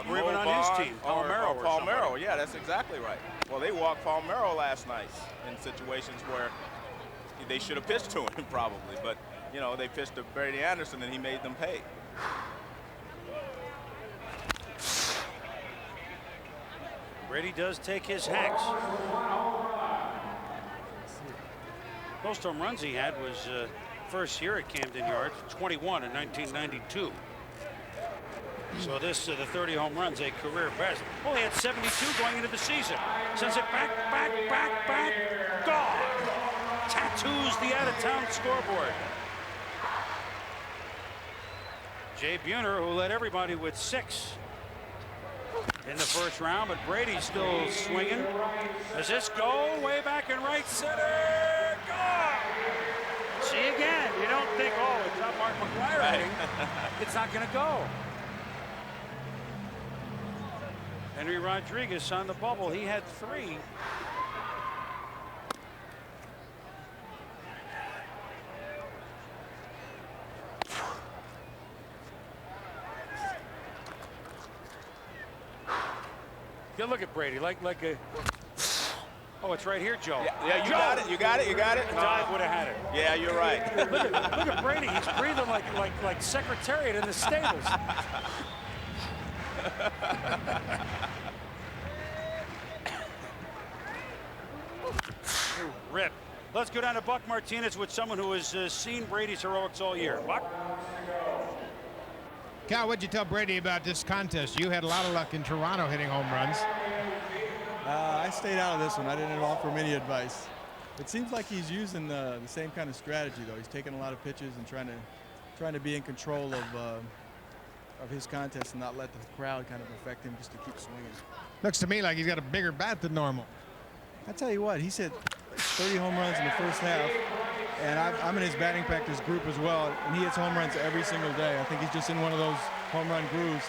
even on his team, Palmeiro. Or Palmeiro. Yeah, that's exactly right. Well, they walked Palmeiro last night in situations where they should have pitched to him probably, but you know, they pitched to Brady Anderson and he made them pay. Brady does take his hacks. Most home runs he had was first year at Camden Yards, 21 in 1992. So this, the 30 home runs, a career best. Oh, he had 72 going into the season. Sends it back, gone. Tattoos the out-of-town scoreboard. Jay Buhner, who led everybody with 6 in the first round, but Brady's still swinging. Does this go way back in right center? Gone. See again, you don't think, oh, it's not Mark McGwire hitting. It's not going to go. Henry Rodriguez on the bubble. He had 3. Good look at Brady, like a. Oh, it's right here, Joe. Yeah, you got it. You got it. Dive would have had it. Yeah, you're right. look at Brady. He's breathing like Secretariat in the stables. Rip. Let's go down to Buck Martinez with someone who has seen Brady's heroics all year. Buck. Cal, what'd you tell Brady about this contest? You had a lot of luck in Toronto hitting home runs. I stayed out of this one. I didn't offer him any advice. It seems like he's using the same kind of strategy, though. He's taking a lot of pitches and trying to be in control of his contest and not let the crowd kind of affect him, just to keep swinging. Looks to me like he's got a bigger bat than normal. I tell you what, he's hit 30 home runs in the first half, and I'm in his batting practice group as well, and he hits home runs every single day. I think he's just in one of those home run grooves.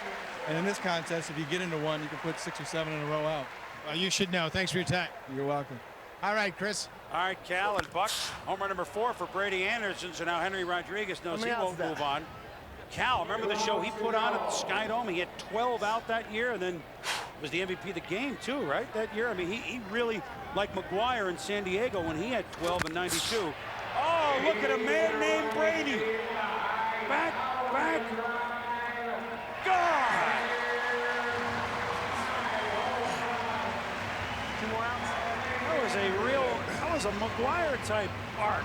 And in this contest, if you get into one, you can put 6 or 7 in a row out. Well, you should know. Thanks for your time. You're welcome. All right, Chris. All right, Cal and Buck. Home run number 4 for Brady Anderson. So now Henry Rodriguez knows he won't move on. Cal, remember the show he put on at the Sky Dome? He had 12 out that year, and then was the MVP of the game too, right? That year. I mean, he really, like McGwire in San Diego when he had 12 in 92. Oh, look at a man named Brady. Back, gone. 2 more outs. That was a McGwire type arc.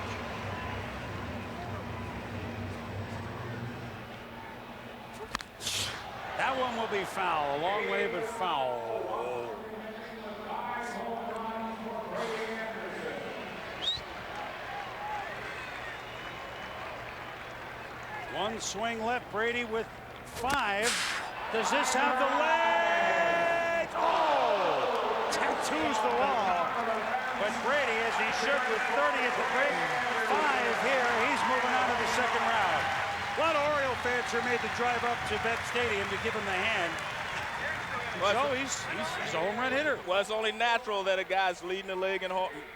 That one will be foul. A long way, but foul. One swing left. Brady with 5. Does this have the legs? Oh! Tattoos the wall. But Brady, as he should with 30 at the break, 5 here. He's moving on to the second round. A lot of Oriole fans are made to drive up to Vet Stadium to give him the hand. So he's a home run hitter. Well, it's only natural that a guy's leading the league in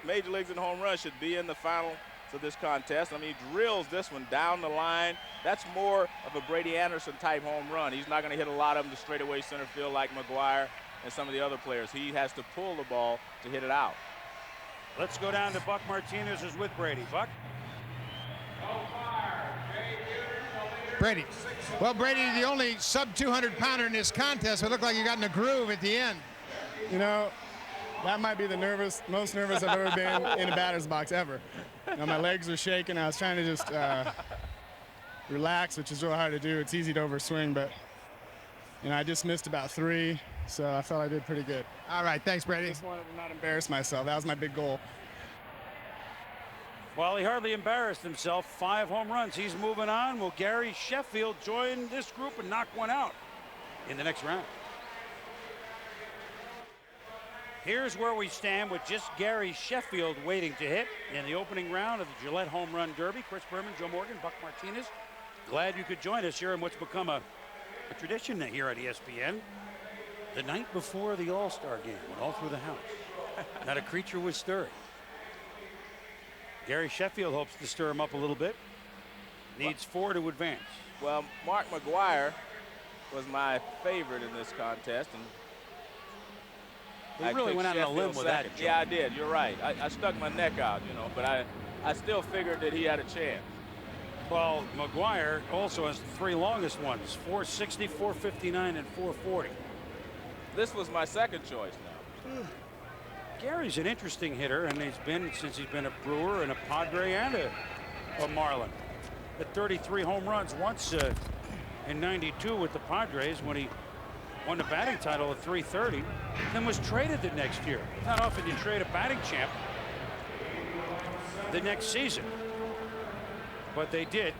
major leagues in home runs should be in the finals of this contest. I mean, he drills this one down the line. That's more of a Brady Anderson type home run. He's not going to hit a lot of them to straightaway center field like McGwire and some of the other players. He has to pull the ball to hit it out. Let's go down to Buck Martinez, who's with Brady. Buck. Brady. Well, Brady, the only sub-200 pounder in this contest, it looked like you got in a groove at the end. You know, that might be the most nervous I've ever been in a batter's box ever. You know, my legs were shaking. I was trying to just relax, which is real hard to do. It's easy to overswing, but you know, I just missed about 3, so I felt I did pretty good. All right, thanks, Brady. I just wanted to not embarrass myself. That was my big goal. Well, he hardly embarrassed himself. 5 home runs. He's moving on. Will Gary Sheffield join this group and knock one out in the next round? Here's where we stand with just Gary Sheffield waiting to hit in the opening round of the Gillette Home Run Derby. Chris Berman, Joe Morgan, Buck Martinez. Glad you could join us here in what's become a tradition here at ESPN. The night before the All-Star game went all through the house. Not a creature was stirring. Gary Sheffield hopes to stir him up a little bit. Needs 4 to advance. Well, Mark McGwire was my favorite in this contest, and he really went out on a limb with that. Yeah, I did. You're right. I stuck my neck out, you know, but I still figured that he had a chance. Well, McGwire also has the 3 longest ones: 460, 459, and 440. This was my second choice now. Gary's an interesting hitter, and he's been since he's been a Brewer and a Padre and a Marlin. At 33 home runs once in '92 with the Padres when he won the batting title at 330, then was traded the next year. Not often you trade a batting champ the next season, but they did.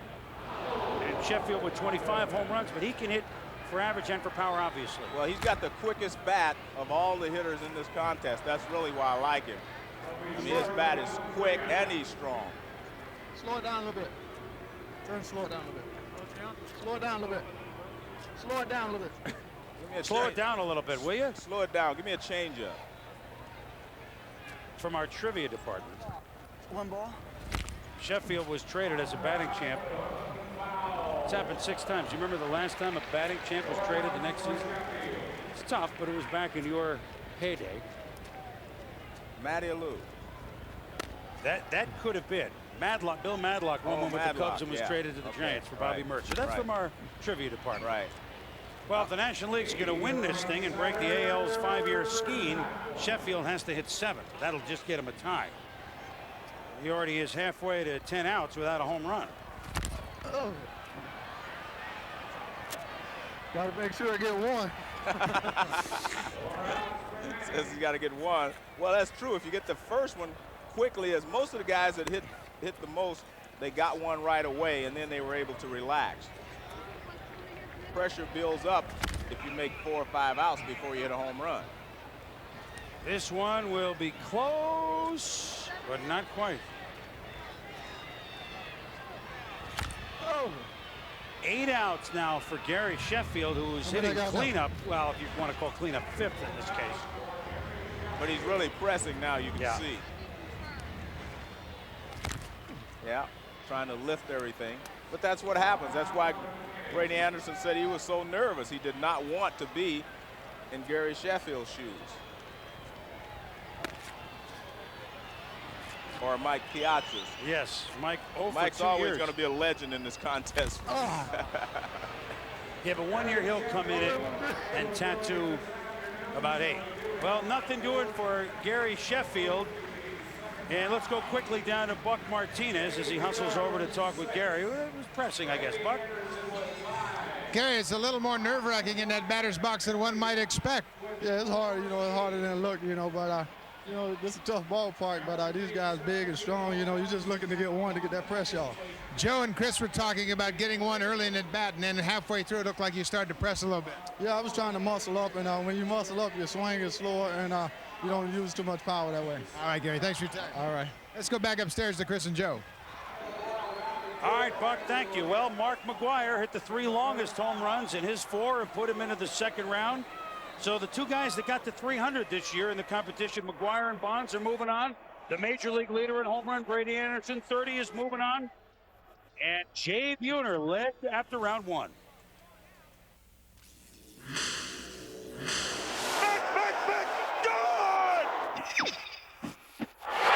And Sheffield with 25 home runs, but he can hit for average and for power, obviously. Well, he's got the quickest bat of all the hitters in this contest. That's really why I like him. I mean, his bat is quick and he's strong. Slow it down a little bit. Slow it down a little bit. Slow it down a little bit. Slow it down a little bit. Slow it down a little bit, will you? Slow it down. Give me a changeup. From our trivia department. One ball. Sheffield was traded as a batting champ. It's happened 6 times. You remember the last time a batting champ was traded the next season? It's tough, but it was back in your heyday. Matty Alou. That could have been. Madlock, Bill Madlock won one with the Cubs and was traded to the Giants for Bobby Mercer. That's from our trivia department. Right. Well, if the National League's going to win this thing and break the AL's 5-year skiing, Sheffield has to hit 7. That'll just get him a tie. He already is halfway to 10 outs without a home run. Oh. Got to make sure I get one. Says he's got to get one. Well, that's true. If you get the first one quickly, as most of the guys that hit the most, they got one right away, and then they were able to relax. Pressure builds up if you make 4 or 5 outs before you hit a home run. This one will be close, but not quite. Oh. 8 outs now for Gary Sheffield, who is hitting cleanup. Well, if you want to call cleanup 5th in this case. But he's really pressing now, you can see. Yeah, trying to lift everything. But that's what happens. That's why Brady Anderson said he was so nervous. He did not want to be in Gary Sheffield's shoes. Or Mike Piazza's. Yes, Mike. Mike's always going to be a legend in this contest. Yeah, but 1 year he'll come in it and tattoo about 8. Well, nothing doing for Gary Sheffield. And let's go quickly down to Buck Martinez as he hustles over to talk with Gary. It was pressing, I guess, Buck. Gary, it's a little more nerve-wracking in that batter's box than one might expect. Yeah, it's hard, it's harder than it looked, but this is a tough ballpark, but these guys big and strong, you're just looking to get one to get that pressure off. Joe and Chris were talking about getting one early in at bat, and then halfway through it looked like you started to press a little bit. Yeah, I was trying to muscle up, and when you muscle up, your swing is slower, and you don't use too much power that way. All right, Gary, thanks for your time. All right. Let's go back upstairs to Chris and Joe. All right, Buck, thank you. Well, Mark McGwire hit the 3 longest home runs in his 4 and put him into the 2nd round. So the 2 guys that got to 300 this year in the competition, McGwire and Bonds, are moving on. The major league leader in home run, Brady Anderson, 30, is moving on. And Jay Buhner led after round 1. Back, good!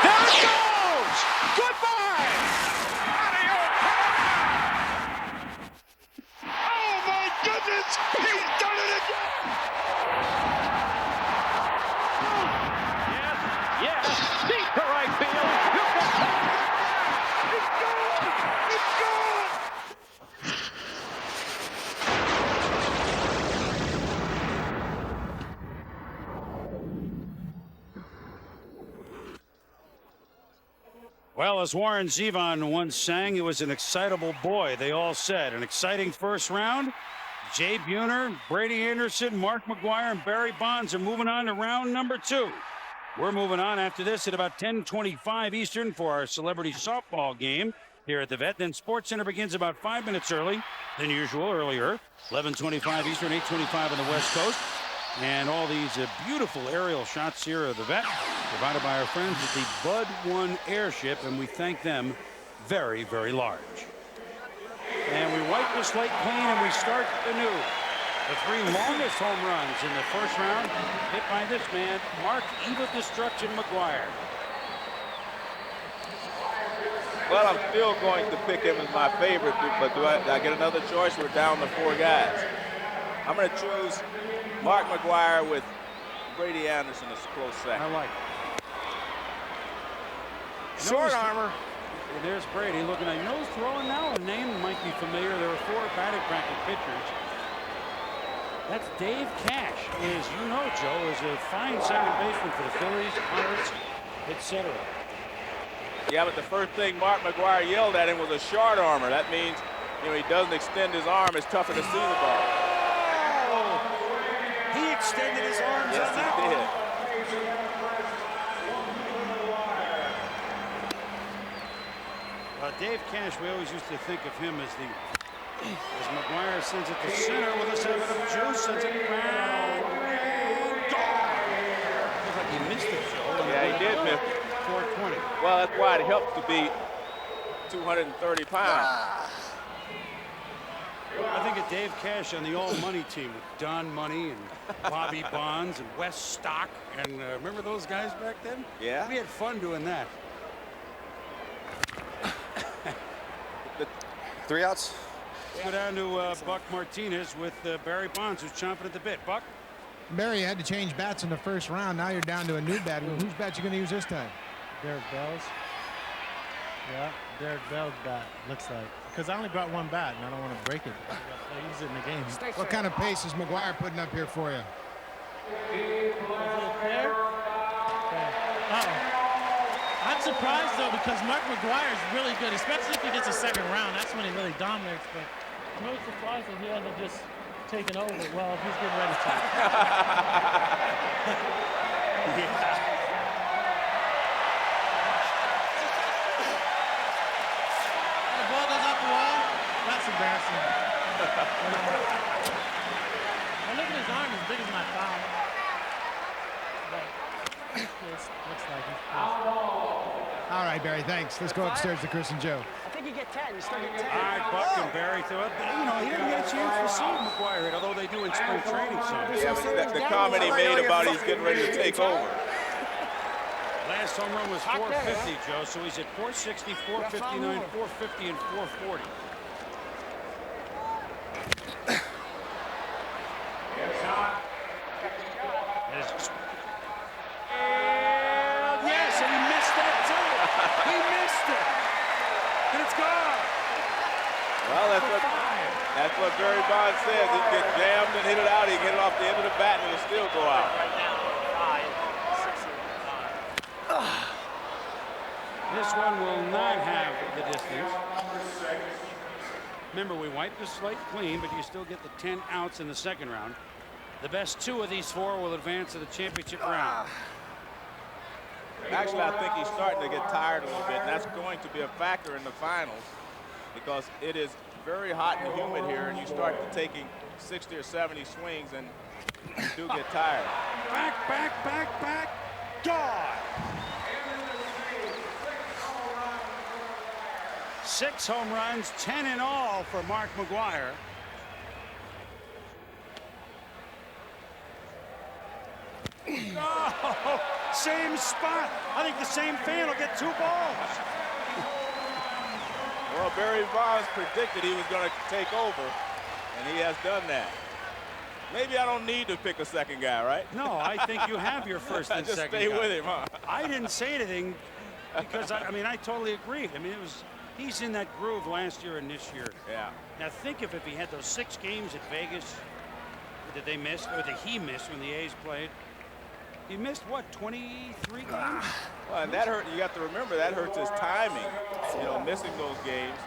There it goes! Goodbye! Oh, my goodness! He's done it again! Yes, deep to right field. It's gone! It's gone! Well, as Warren Zevon once sang, it was an excitable boy, they all said. An exciting first round. Jay Buhner, Brady Anderson, Mark McGwire, and Barry Bonds are moving on to round number 2. We're moving on after this at about 10:25 Eastern for our celebrity softball game here at the Vet. Then SportsCenter begins about 5 minutes early than usual, earlier. 11:25 Eastern, 8:25 on the West Coast. And all these beautiful aerial shots here of the Vet provided by our friends at the Bud 1 airship, and we thank them very, very large. And we wipe the slate clean and we start anew. The 3 longest home runs in the first round hit by this man, Mark Eva Destruction McGwire. Well, I'm still going to pick him as my favorite, but do I get another choice? We're down to 4 guys. I'm going to choose Mark McGwire with Brady Anderson a close second. I like it. Short armor. And there's Brady looking at nose throwing now. A name might be familiar. There are 4 batting practice pitchers. That's Dave Cash, who, as you know, Joe, is a fine second baseman for the Phillies, Pirates, etc. Yeah, but the first thing Mark McGwire yelled at him was a short armor. That means, you know, he doesn't extend his arm. It's tougher to see the ball. Oh! He extended his arms yes, on that he did. one. Dave Cash, we always used to think of him as McGwire sends it to center with a 7 of juice, sends it back. Looks like he missed it, Joe. Yeah, he did miss it. 420. Well, that's why it helps to be 230 pounds. I think of Dave Cash on the all-money team with Don Money and Bobby Bonds and Wes Stock. And remember those guys back then? Yeah. We had fun doing that. 3 outs. Go down to Buck Martinez with Barry Bonds, who's chomping at the bit. Buck? Barry, you had to change bats in the first round. Now you're down to a new bat. Whose bat you going to use this time? Derek Bell's. Yeah, Derek Bell's bat, looks like. Because I only brought 1 bat, and I don't want to break it. I use it in the game. What kind of pace is McGwire putting up here for you? Is it there? I'm surprised, though, because Mark McGwire is really good, especially if he gets a second round. That's when he really dominates. But I'm really surprised that he hasn't just taken over. Well, if he's getting ready to. The ball goes off the wall. That's embarrassing. And look at his arm, as big as my thumb. But looks like he's All right, Barry, thanks. Let's go upstairs to Chris and Joe. I think you get 10. You still get 10. All right, Buck and Barry threw it. But, you know, he didn't get a chance to see McGwire, although they do in spring training some. Yeah, but the comment he made about he's getting ready to take over. Last home run was 450, Joe, so he's at 460, 459, 450, and 440. Yes, and he missed that too. He missed it, and it's gone. Well, that's what Barry Bonds says. He can get jammed and hit it out. He can hit it off the end of the bat and it'll still go out. This one will not have the distance. Remember, we wiped the slate clean, but you still get the 10 outs in the second round. The best 2 of these 4 will advance to the championship round. Actually, I think he's starting to get tired a little bit, and that's going to be a factor in the finals because it is very hot and humid here, and you start taking 60 or 70 swings, and you do get tired. Back. God! 6 home runs, 10 in all for Mark McGwire. Oh, same spot. I think the same fan will get 2 balls. Well, Barry Bonds predicted he was going to take over, and he has done that. Maybe I don't need to pick a second guy, right? No, I think you have your first and just second stay guy. with him, huh? I didn't say anything because, I mean, I totally agreed. I mean, he's in that groove last year and this year. Yeah. Now, think if he had those 6 games at Vegas that they missed, or that he missed when the A's played. He missed, what, 23 games? Well, and that hurt. You got to remember that hurts his timing. You know, missing those games.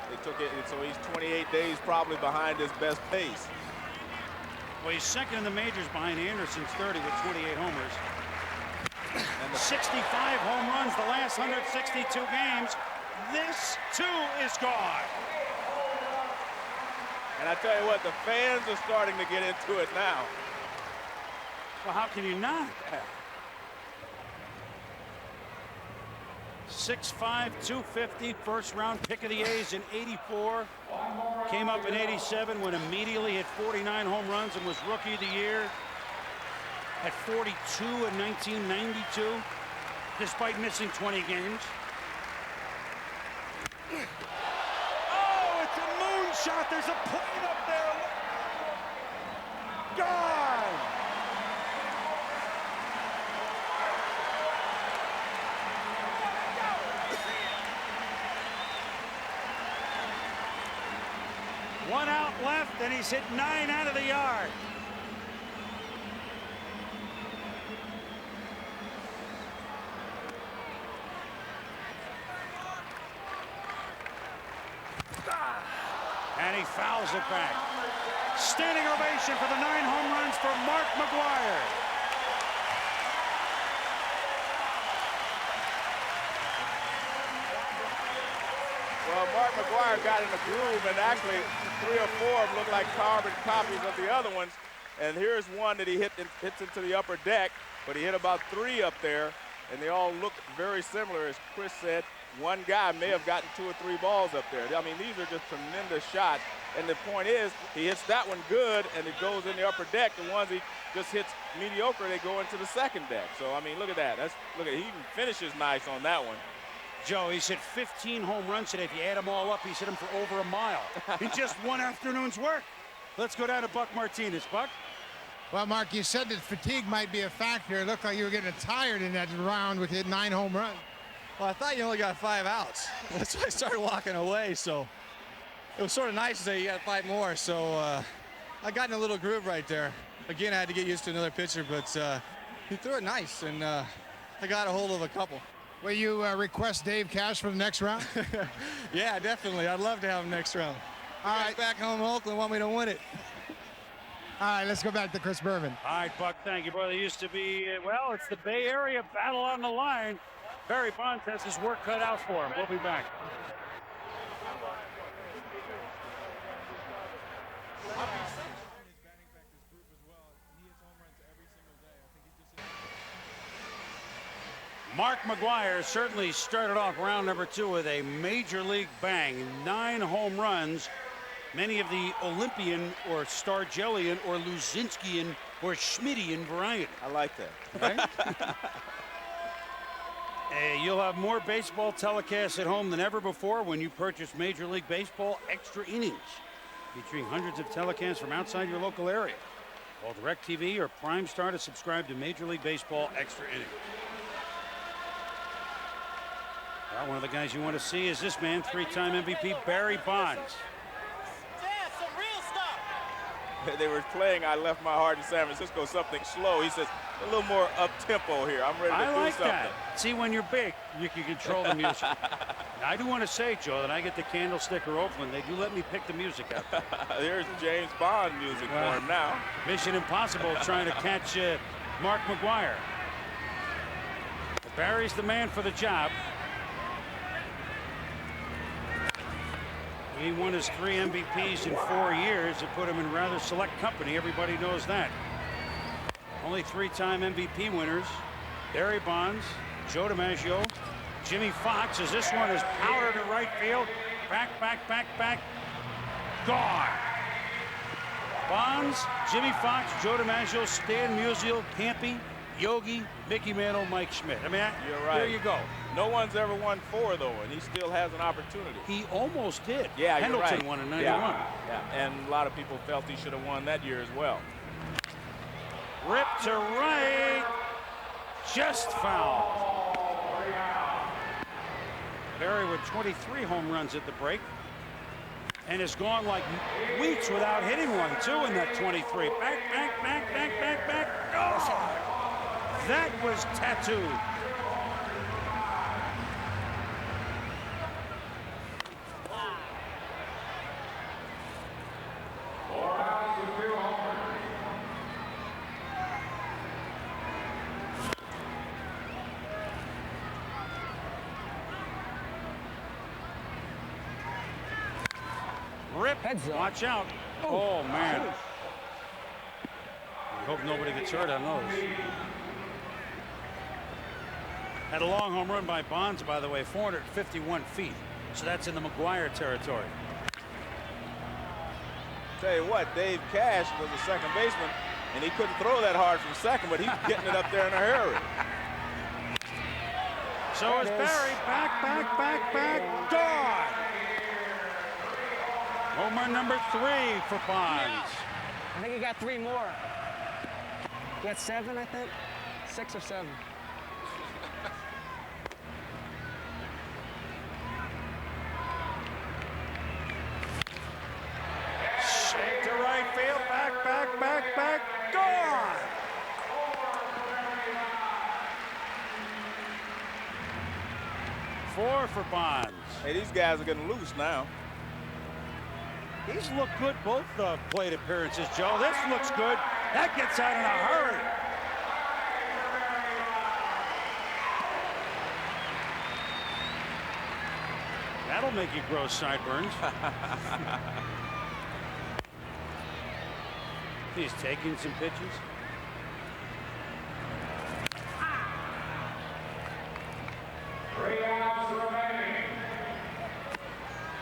They took it, so he's 28 days probably behind his best pace. Well, he's second in the majors behind Anderson's 30 with 28 homers. And 65 home runs the last 162 games. This, too, is gone. And I tell you what, the fans are starting to get into it now. Well, how can you not? 6'5", 250, first round pick of the A's in '84. Came up in '87 when immediately hit 49 home runs and was Rookie of the Year. At 42 in 1992, despite missing 20 games. Oh, it's a moonshot. There's a plane up there. Gone. 1 out left, and he's hit 9 out of the yard. And he fouls it back. Standing ovation for the 9 home runs for Mark McGwire. Well, Mark McGwire got in the groove, and actually 3 or 4 of them look like carbon copies of the other ones. And here's one that he hits into the upper deck, but he hit about 3 up there, and they all look very similar. As Chris said, one guy may have gotten 2 or 3 balls up there. I mean, these are just tremendous shots. And the point is, he hits that one good, and it goes in the upper deck. The ones he just hits mediocre, they go into the second deck. So, I mean, look at that. Look at, he even finishes nice on that one. Joe, he's hit 15 home runs today. If you add them all up, he's hit them for over a mile in just one afternoon's work. Let's go down to Buck Martinez. Buck? Well, Mark, you said that fatigue might be a factor. It looked like you were getting tired in that round with hitting 9 home runs. Well, I thought you only got 5 outs. That's why I started walking away. So it was sort of nice to say you got 5 more. So I got in a little groove right there. Again, I had to get used to another pitcher, but he threw it nice, and I got a hold of a couple. Will you request Dave Cash for the next round? Yeah, definitely. I'd love to have him next round. All right, back home in Oakland want me to win it. All right, let's go back to Chris Berman. All right, Buck, thank you, brother. Used to be, well, it's the Bay Area battle on the line. Barry Bonds has his work cut out for him. We'll be back. Mark McGwire certainly started off round number 2 with a major league bang. 9 home runs. Many of the Olympian or Stargellian or Luzinskian or Schmidtian variety. I like that. Right? You'll have more baseball telecasts at home than ever before when you purchase Major League Baseball Extra Innings, featuring hundreds of telecasts from outside your local area. Call DirecTV or Prime Star to subscribe to Major League Baseball Extra Innings. Well, one of the guys you want to see is this man, 3-time MVP Barry Bonds. They were playing I Left My Heart in San Francisco, something slow. He says, a little more up-tempo here. I'm ready to do like something. That. See, when you're big, you can control the music. Now, I do want to say, Joe, that I get the Candlestick or Oakland. They do let me pick the music out. There's James Bond music for him now. Mission Impossible trying to catch Mark McGwire. But Barry's the man for the job. He won his 3 MVPs in 4 years. It put him in rather select company. Everybody knows that. Only 3-time MVP winners. Barry Bonds, Joe DiMaggio, Jimmy Fox, as this one is powered to right field. Back. Gone. Bonds, Jimmy Fox, Joe DiMaggio, Stan Musial, Campy, Yogi, Mickey Mantle, Mike Schmidt. I mean, you're right. There you go. No one's ever won 4, though, and he still has an opportunity. He almost did. Yeah, Pendleton you're right. won in 91. Yeah, and a lot of people felt he should have won that year as well. Rip to right. Just foul. Barry with 23 home runs at the break. And has gone like weeks without hitting one, too, in that 23. Back. Oh, that was tattooed. Rip, watch out. Oh, man. I hope nobody gets hurt on those. Had a long home run by Bonds, by the way, 451 feet. So that's in the McGwire territory. Tell you what, Dave Cash was a second baseman, and he couldn't throw that hard from second, but he's getting it up there in a hurry. So is Barry. Back. Gone. Home run number 3 for Bonds. I think he got 3 more. He got 7, I think. 6 or 7. field, back, gone! Four for Bonds. Hey, these guys are getting loose now. He's looked good both plate appearances, Joe. This looks good. That gets out in a hurry. That'll make you grow sideburns. He's taking some pitches.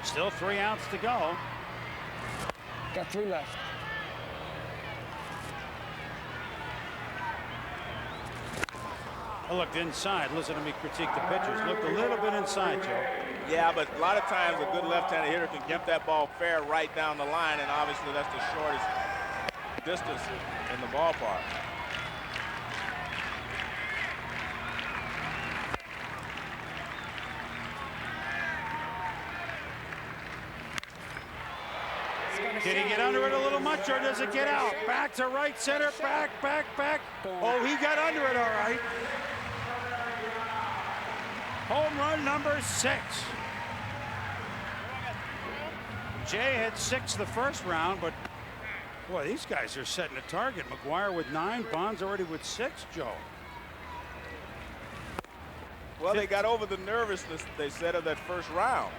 Still 3 outs to go. Got 3 left. I looked inside. Listen to me critique the pitchers. Looked a little bit inside, Joe. Yeah, but a lot of times a good left-handed hitter can get that ball fair right down the line, and obviously that's the shortest distance in the ballpark. Did he get under it a little much, or does it get out? Back to right center, back. Oh, he got under it all right. Home run number 6. Jay had 6 the first round, but boy, these guys are setting a target. McGwire with 9, Bonds already with 6, Joe. Well, they got over the nervousness, they said, of that first round.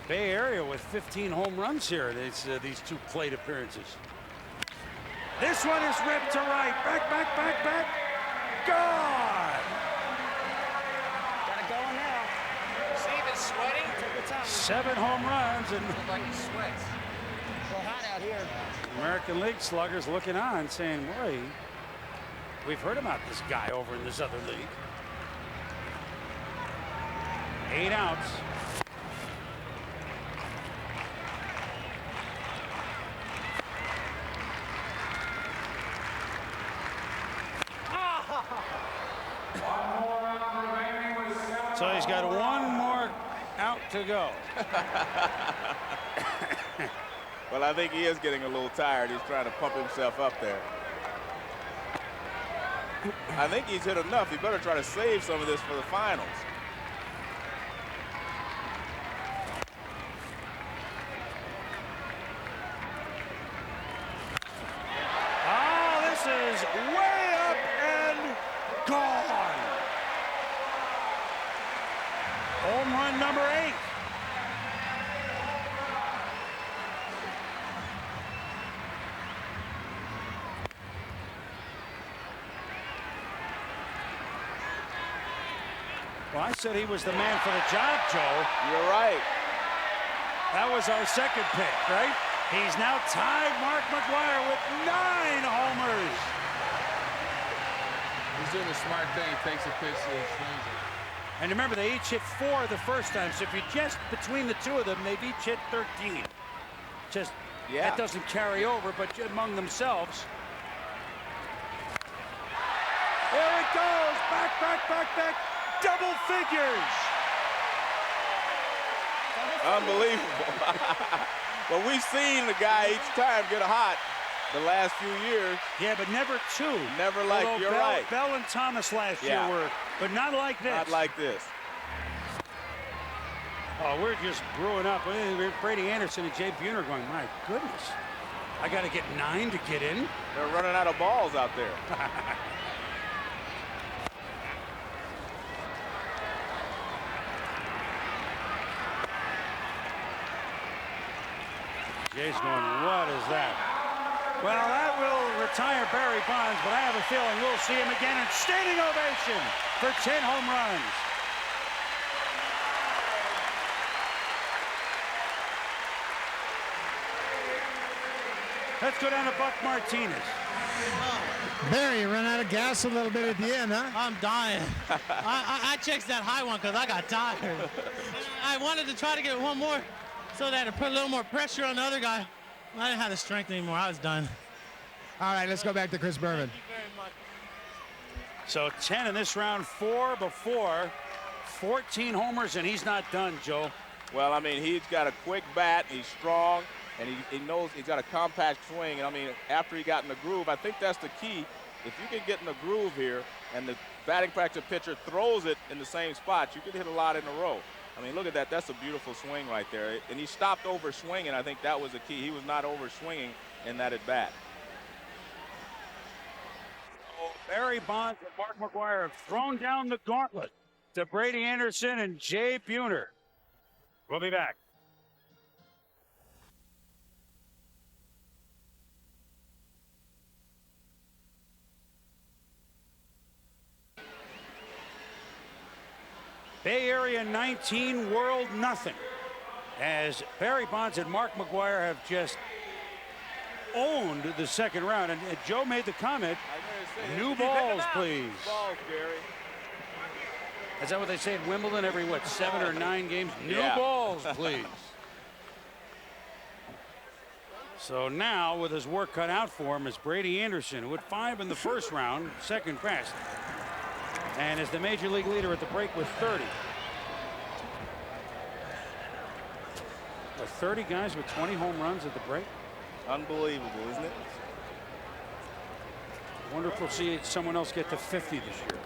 Bay Area with 15 home runs here. These 2 plate appearances. This one is ripped to right. Back. Gone. Gotta go now. See if it's sweating? Take your time. 7 home runs, and Looks like he sweats. It's a little hot out here. American League sluggers looking on, saying, boy, we've heard about this guy over in this other league. 8 outs. So he's got 1 more out to go. Well, I think he is getting a little tired. He's trying to pump himself up there. I think he's hit enough. He better try to save some of this for the finals. Oh, this is way up and gone. Home run number 8. Well, I said he was the man for the job, Joe. You're right. That was our second pick, right? He's now tied Mark McGwire with 9 homers. He's doing a smart thing. He takes a pitch and swings it. And remember, they each hit 4 the first time. So if you just between the 2 of them, they've each hit 13. Just that doesn't carry over, but among themselves. There it goes. Back. Double figures. Unbelievable. Well, we've seen the guy each time get hot the last few years. Yeah, but never 2. Never like, although you're right. Bell and Thomas last year were, but not like this. Not like this. Oh, we're just brewing up. Brady Anderson and Jay Buhner going, my goodness. I got to get 9 to get in. They're running out of balls out there. Jay's going, what is that? Well, that will retire Barry Bonds, but I have a feeling we'll see him again in standing ovation for 10 home runs. Let's go down to Buck Martinez. Barry, you ran out of gas a little bit at the end, huh? I'm dying. I chased that high one because I got tired. I wanted to try to get 1 more so that it put a little more pressure on the other guy. I didn't have the strength anymore. I was done. All right, let's go back to Chris Berman. Thank you very much. So 10 in this round, 4 before, 14 homers, and he's not done, Joe. Well, I mean, he's got a quick bat, he's strong, and he knows he's got a compact swing. And I mean, after he got in the groove, I think that's the key. If you can get in the groove here and the batting practice pitcher throws it in the same spot, you can hit a lot in a row. I mean, look at that. That's a beautiful swing right there. And he stopped over swinging. I think that was the key. He was not over swinging in that at bat. Oh, Barry Bonds and Mark McGwire have thrown down the gauntlet to Brady Anderson and Jay Buhner. We'll be back. Bay Area 19, World nothing. As Barry Bonds and Mark McGwire have just owned the second round. And Joe made the comment, new balls, please. New balls, Gary. Is that what they say at Wimbledon every, what, 7 or 9 games? New balls, please. So now, with his work cut out for him, is Brady Anderson, who had 5 in the first round, second best, and is the major league leader at the break with 30. There 30 guys with 20 home runs at the break. Unbelievable, isn't it? Wonder if we'll see someone else get to 50 this year.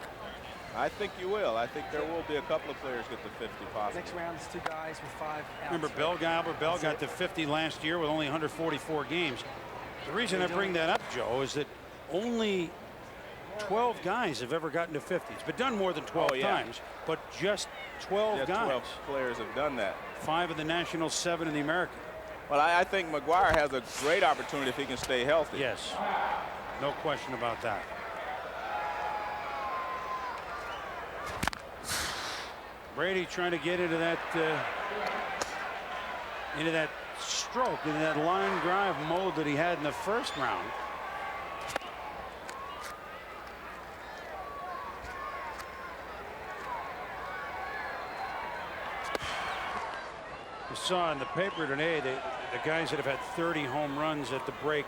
I think you will. I think there will be a couple of players get to 50 possibly. Next round is 2 guys with 5 outs. Remember Bell got to 50 last year with only 144 games. The reason I bring that up, Joe, is that only 12 guys have ever gotten to 50. It's been done more than 12 times, but just 12 guys. 12 players have done that. 5 in the National, 7 in the American. Well, I think McGwire has a great opportunity if he can stay healthy. Yes, no question about that. Brady trying to get into that stroke, into that line drive mode that he had in the first round. You saw in the paper today the guys that have had 30 home runs at the break.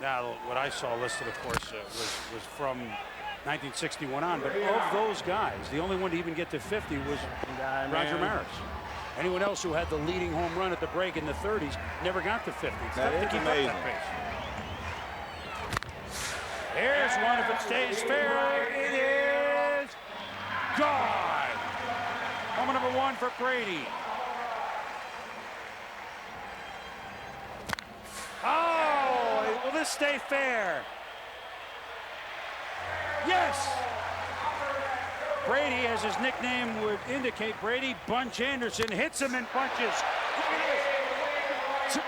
Now, what I saw listed, of course, was from 1961 on, but of those guys, the only one to even get to 50 was Roger Maris. Anyone else who had the leading home run at the break in the 30s never got to 50. It's tough to keep up that pace. Here's one. If it stays fair, it is gone. Home number 1 for Brady. Oh, will this stay fair? Yes! Brady, as his nickname would indicate, Brady Bunch Anderson hits him in bunches. 1, 2,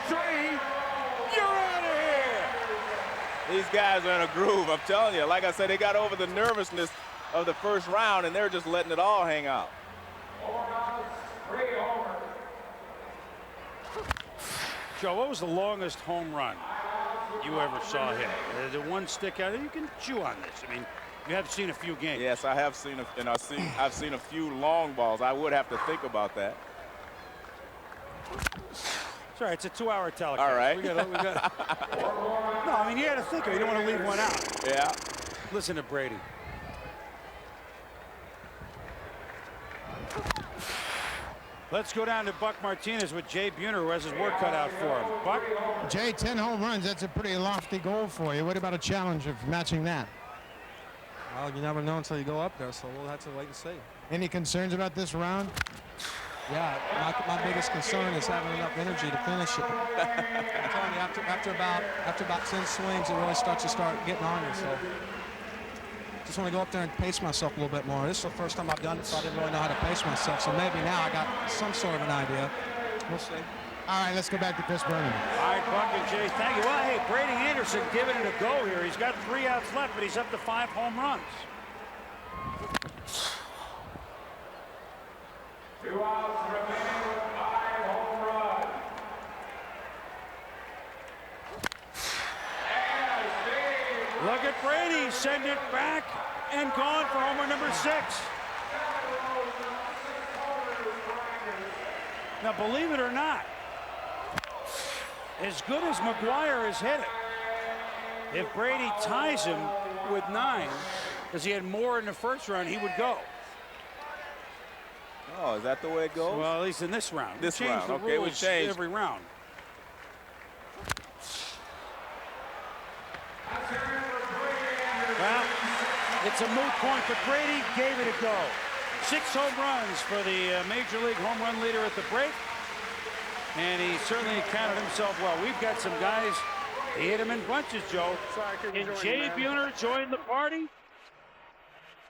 3, you're out of here! These guys are in a groove, I'm telling you. Like I said, they got over the nervousness of the first round, and they're just letting it all hang out. Joe, what was the longest home run you ever saw hit? Did one stick out? You can chew on this. I mean, you have seen a few games. Yes, I have seen, I've seen a few long balls. I would have to think about that. It's all right. It's a 2-hour telecast. All right. We got. No, I mean, you got to think of it. You don't want to leave one out. Yeah. Listen to Brady. Let's go down to Buck Martinez with Jay Buhner, who has his work cut out for him. Buck? Jay, 10 home runs, that's a pretty lofty goal for you. What about a challenge of matching that? Well, you never know until you go up there, so we'll have to wait and see. Any concerns about this round? Yeah, my biggest concern is having enough energy to finish it. I'm telling you, after about 10 swings, it really starts to getting on you. So just want to go up there and pace myself a little bit more. This is the first time I've done it, so I didn't really know how to pace myself. So maybe now I got some sort of an idea. We'll see. All right, let's go back to Chris Berman. All right, Buck and Jay, thank you. Well, hey, Brady Anderson giving it a go here. He's got 3 outs left, but he's up to 5 home runs. 2 outs remaining with 5 home runs. Look at Brady send it back and gone for homer number 6. Now, believe it or not, as good as McGwire has hit it, if Brady ties him with 9, because he had more in the first round, he would go. Oh, is that the way it goes? Well, at least in this round. This Change round, the okay, we rules changed. every round. Well, it's a moot point, but Brady gave it a go. 6 home runs for the Major League home run leader at the break. And he certainly accounted himself well. We've got some guys, he hit him in bunches, Joe. Can Jay Buhner join the party?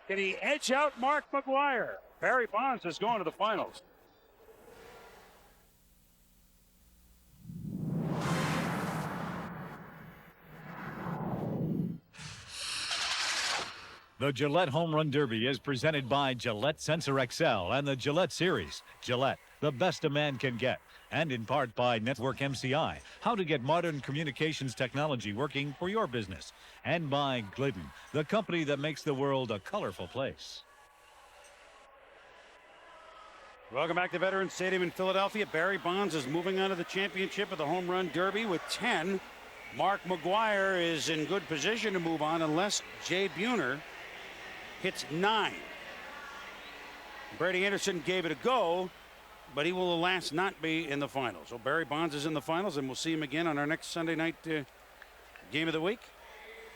Can he edge out Mark McGwire? Barry Bonds is going to the finals. The Gillette Home Run Derby is presented by Gillette Sensor XL and the Gillette Series. Gillette, the best a man can get. And in part by Network MCI, how to get modern communications technology working for your business. And by Glidden, the company that makes the world a colorful place. Welcome back to Veterans Stadium in Philadelphia. Barry Bonds is moving on to the championship of the Home Run Derby with 10. Mark McGwire is in good position to move on unless Jay Buhner hits 9. Brady Anderson gave it a go, but he will alas not be in the finals. So Barry Bonds is in the finals, and we'll see him again on our next Sunday night game of the week.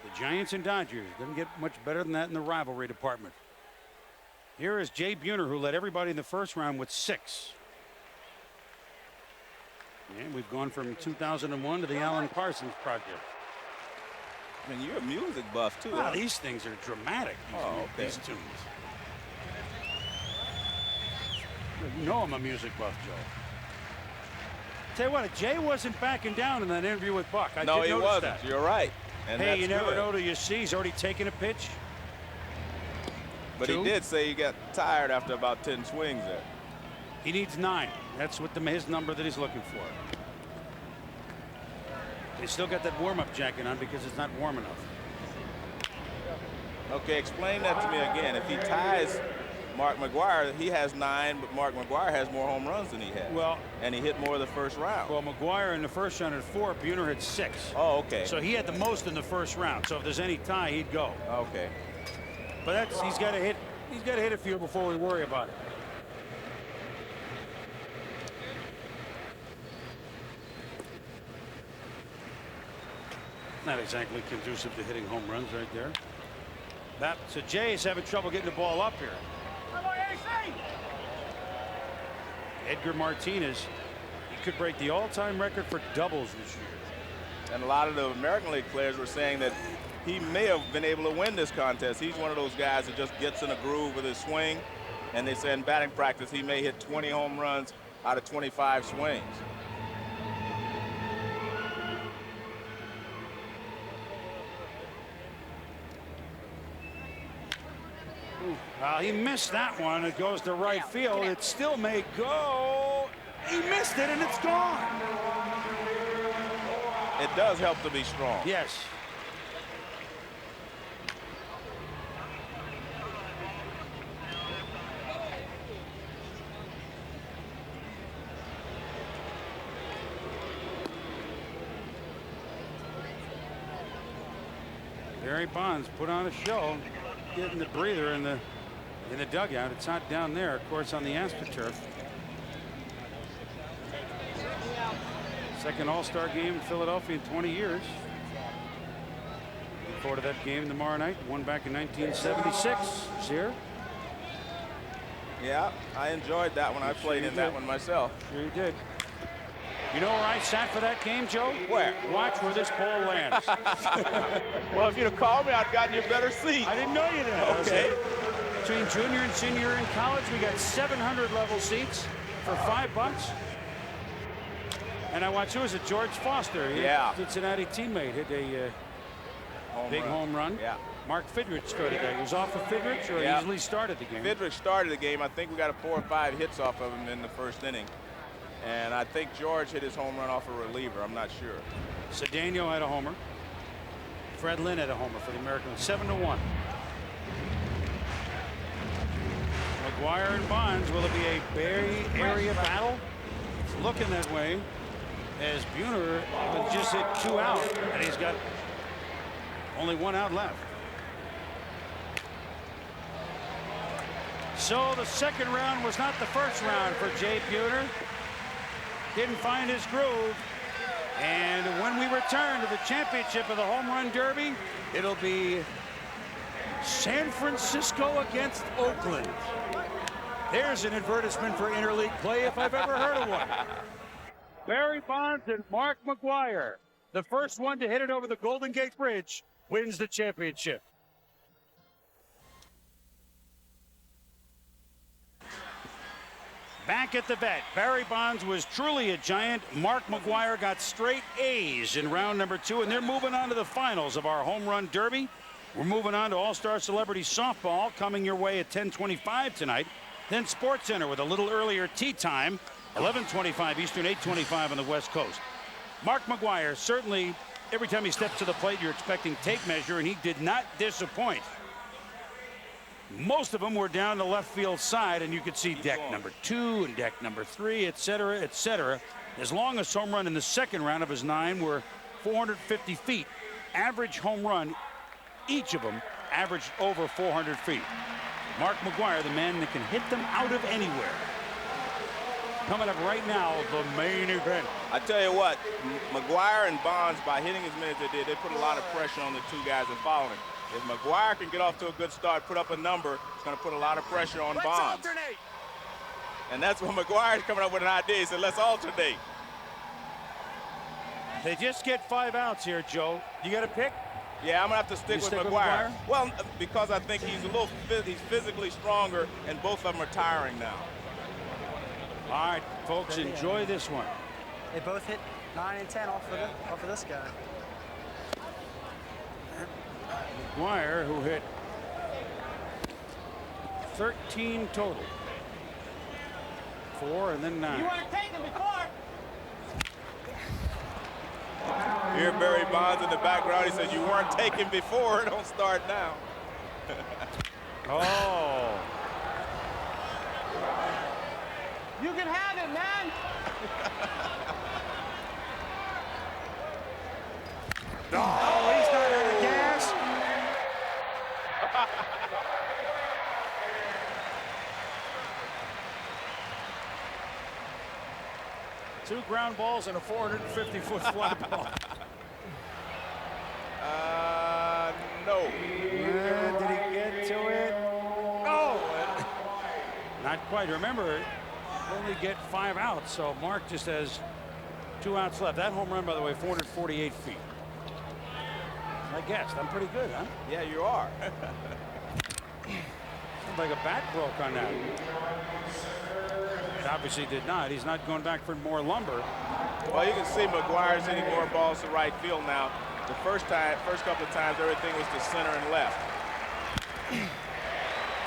The Giants and Dodgers. Doesn't get much better than that in the rivalry department. Here is Jay Buhner, who led everybody in the first round with 6. And we've gone from 2001 to the Alan Parsons Project. I mean, you're a music buff, too. Wow, these things are dramatic, these tunes. You know I'm a music buff, Joe. Tell you what, if Jay wasn't backing down in that interview with Buck. I no, did he notice wasn't. that. You're right. And hey, you never good. know till you see. He's already taken a pitch. But 2. he did say he got tired after about 10 swings there. He needs 9. That's what his number that he's looking for. He's still got that warm-up jacket on because it's not warm enough. Okay, explain that to me again. If he ties Mark McGwire, he has 9, but Mark McGwire has more home runs than he has. Well, and he hit more of the first round. Well, McGwire in the first round had 4. Buhner had 6. Oh, okay. So he had the most in the first round. So if there's any tie, he'd go. Okay. But he's got to hit. He's got to hit a few before we worry about it. Not exactly conducive to hitting home runs right there. So Jay's having trouble getting the ball up here. Edgar Martinez, he could break the all-time record for doubles this year. And a lot of the American League players were saying that he may have been able to win this contest. He's one of those guys that just gets in a groove with his swing. And they said in batting practice he may hit 20 home runs out of 25 swings. He missed that one. It goes to right field. It still may go. He missed it, and it's gone. It does help to be strong. Yes. Barry Bonds put on a show, getting the breather in the dugout. It's not down there, of course, on the AstroTurf. Second All-Star game in Philadelphia in 20 years. Look forward to that game tomorrow night. One back in 1976. It's here. Yeah, I enjoyed that one. I played in that one myself. Sure you did. You know where I sat for that game, Joe? Where? Watch where this ball lands. Well, if you'd have called me, I'd gotten you a better seat. I didn't know you did. Okay. Between junior and senior year in college, we got 700 level seats for $5. And I watched, who was it? George Foster. Cincinnati teammate hit a big home run. Yeah. Mark Fidrich started that. He was off of Fidrich, or he easily started the game. Fidrich started the game. I think we got 4 or 5 hits off of him in the first inning. And I think George hit his home run off a reliever. I'm not sure. Cedeno had a homer. Fred Lynn had a homer for the Americans. 7-1. McGwire and Bonds. Will it be a Bay Area battle? It's looking that way, as Buhner just hit 2 out, and he's got only 1 out left. So the second round was not the first round for Jay Buhner. Didn't find his groove. And when we return to the championship of the Home Run Derby, it'll be San Francisco against Oakland. There's an advertisement for interleague play if I've ever heard of one. Barry Bonds and Mark McGwire. The first one to hit it over the Golden Gate Bridge wins the championship. Back at the vet, Barry Bonds was truly a giant. Mark McGwire got straight A's in round number 2, and they're moving on to the finals of our Home Run Derby. We're moving on to All-Star Celebrity Softball, coming your way at 10:25 tonight. Then Sports Center with a little earlier tee time, 11:25 Eastern, 8:25 on the West Coast. Mark McGwire, certainly every time he steps to the plate, you're expecting tape measure, and he did not disappoint. Most of them were down the left field side, and you could see deck number 2 and deck number 3, etc., etc. His longest home run in the second round of his 9 were 450 feet. Average home run, each of them averaged over 400 feet. Mark McGwire, the man that can hit them out of anywhere. Coming up right now, the main event. I tell you what, McGwire and Bonds, by hitting as many as they did, they put a lot of pressure on the two guys that followed him. If McGwire can get off to a good start, put up a number, it's going to put a lot of pressure on Bonds. Alternate. And that's when McGwire is coming up with an idea. He said, let's alternate. They just get 5 outs here, Joe. You got to pick? Yeah, I'm going to have to stick with McGwire. Well, because I think he's he's physically stronger, and both of them are tiring now. All right, folks, enjoy this one. They both hit 9 and 10 off of this guy. McGwire, who hit 13 total. 4 and then 9. You weren't taken before. Here, Barry Bonds in the background. He said, you weren't taken before. Don't start now. Oh. You can have it, man. Oh, he's not out of gas. Two ground balls and a 450-foot fly ball. No. Did he get to it? No. Not quite. Remember, only get 5 outs, so Mark just has 2 outs left. That home run, by the way, 448 feet. I guessed. I'm pretty good, huh? Yeah, you are. Seems like a bat broke on that. It obviously did not. He's not going back for more lumber. Well, you can see McGwire's hitting more balls to right field now. The first couple of times, everything was to center and left.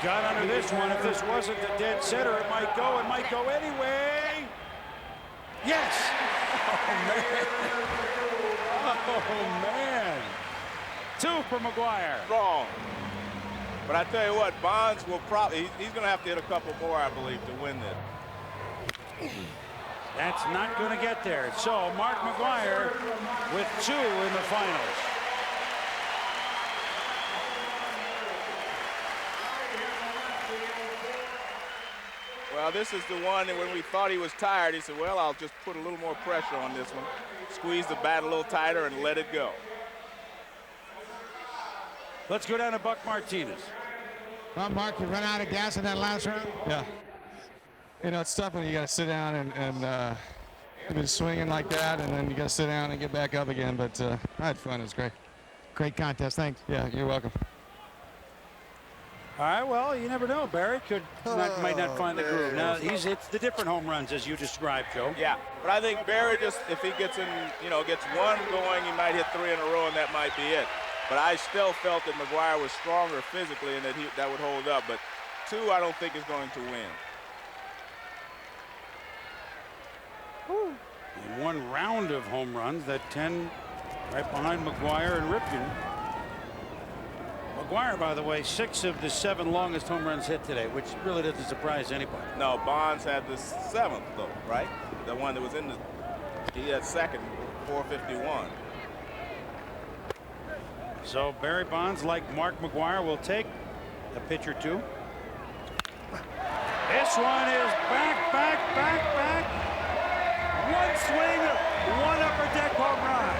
Got under this one. If this wasn't the dead center, it might go. It might go anyway. Yes. Oh, man. 2 for McGwire. Wrong. But I tell you what, Bonds will probably, he's going to have to hit a couple more, I believe, to win this. That's not going to get there. So Mark McGwire with 2 in the finals. Well, this is the one that when we thought he was tired, he said, well, I'll just put a little more pressure on this one. Squeeze the bat a little tighter and let it go. Let's go down to Buck Martinez. Well, Mark, you run out of gas in that last round? Yeah. You know, it's tough when you got to sit down and you've been swinging like that, and then you got to sit down and get back up again. But I had fun. It was great. Great contest. Thanks. Yeah, you're welcome. All right, well, you never know. Barry might not find the groove. Now, it's the different home runs as you described, Joe. Yeah, but I think Barry just, if he gets gets 1 going, he might hit 3 in a row, and that might be it. But I still felt that McGwire was stronger physically and that would hold up. But 2, I don't think is going to win. In 1 round of home runs, that 10 right behind McGwire and Ripken. McGwire, by the way, 6 of the 7 longest home runs hit today, which really doesn't surprise anybody. No, Bonds had the 7th, though, right? The one that was in he had 2nd, 451. So Barry Bonds, like Mark McGwire, will take a pitch or 2. This one is back, back, back, back. One swing, one upper deck home run.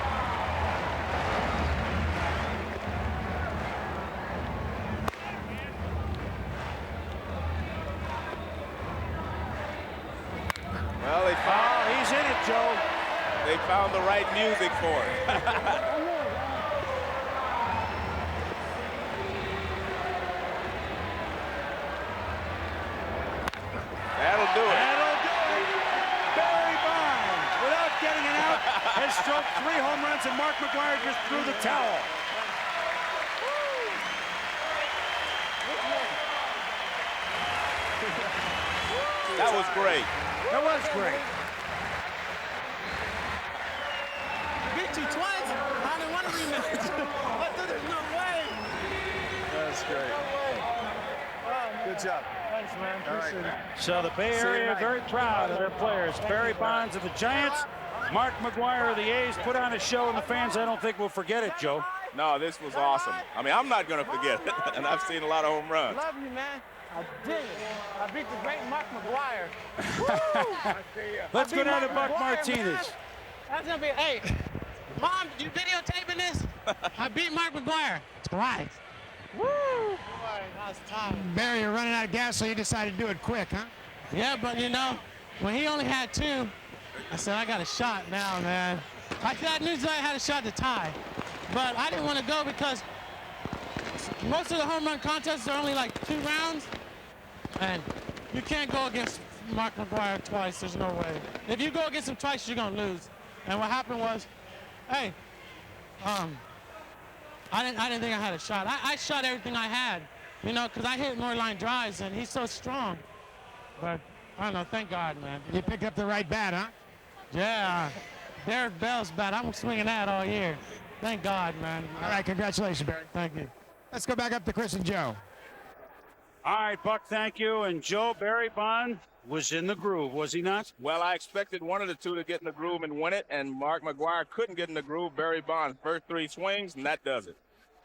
Well, they found, he's in it, Joe. They found the right music for it. That'll do it. That'll do it. Barry Bonds, without getting it out, has stroked 3 home runs, and Mark McGwire just threw the towel. That was great. That was great. Beat you twice. I didn't want to rematch. I thought there's no way. That's great. Good job. Thanks, man. Appreciate it. So the Bay Area very proud of their players. Barry Bonds of the Giants, Mark McGwire of the A's put on a show, and the fans, I don't think, will forget it, Joe. No, this was awesome. I mean, I'm not going to forget it, and I've seen a lot of home runs. Love you, man. I did it. I beat the great Mark McGwire. Let's go down to Buck Martinez. Man. That's gonna be. Hey, Mom, you videotaping this? I beat Mark McGwire twice. Woo! Boy, that was tough. Barry, you're running out of gas, so you decided to do it quick, huh? Yeah, but you know, when he only had 2, I said I got a shot now, man. I knew I had a shot to tie, but I didn't want to go because most of the home run contests are only like 2 rounds, and you can't go against Mark McGwire twice. There's no way. If you go against him twice, you're gonna lose. And what happened was, hey, I didn't think I had a shot. I shot everything I had, you know, because I hit more line drives, and he's so strong. But I don't know. Thank God, man. You picked up the right bat, huh? Yeah, Derek Bell's bat. I'm swinging that all year. Thank God, man. All right, congratulations, Barry. Thank you. Let's go back up to Chris and Joe. All right, Buck, thank you. And Joe, Barry Bonds was in the groove, was he not? Well, I expected one of the two to get in the groove and win it, and Mark McGwire couldn't get in the groove. Barry Bonds, first 3 swings, and that does it.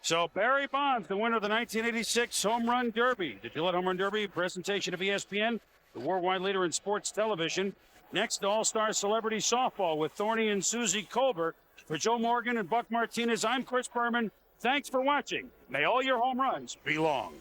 So Barry Bonds, the winner of the 1986 Home Run Derby. The Gillette Home Run Derby, presentation of ESPN, the worldwide leader in sports television. Next, All-Star Celebrity Softball with Thorny and Susie Colbert. For Joe Morgan and Buck Martinez, I'm Chris Berman. Thanks for watching. May all your home runs be long.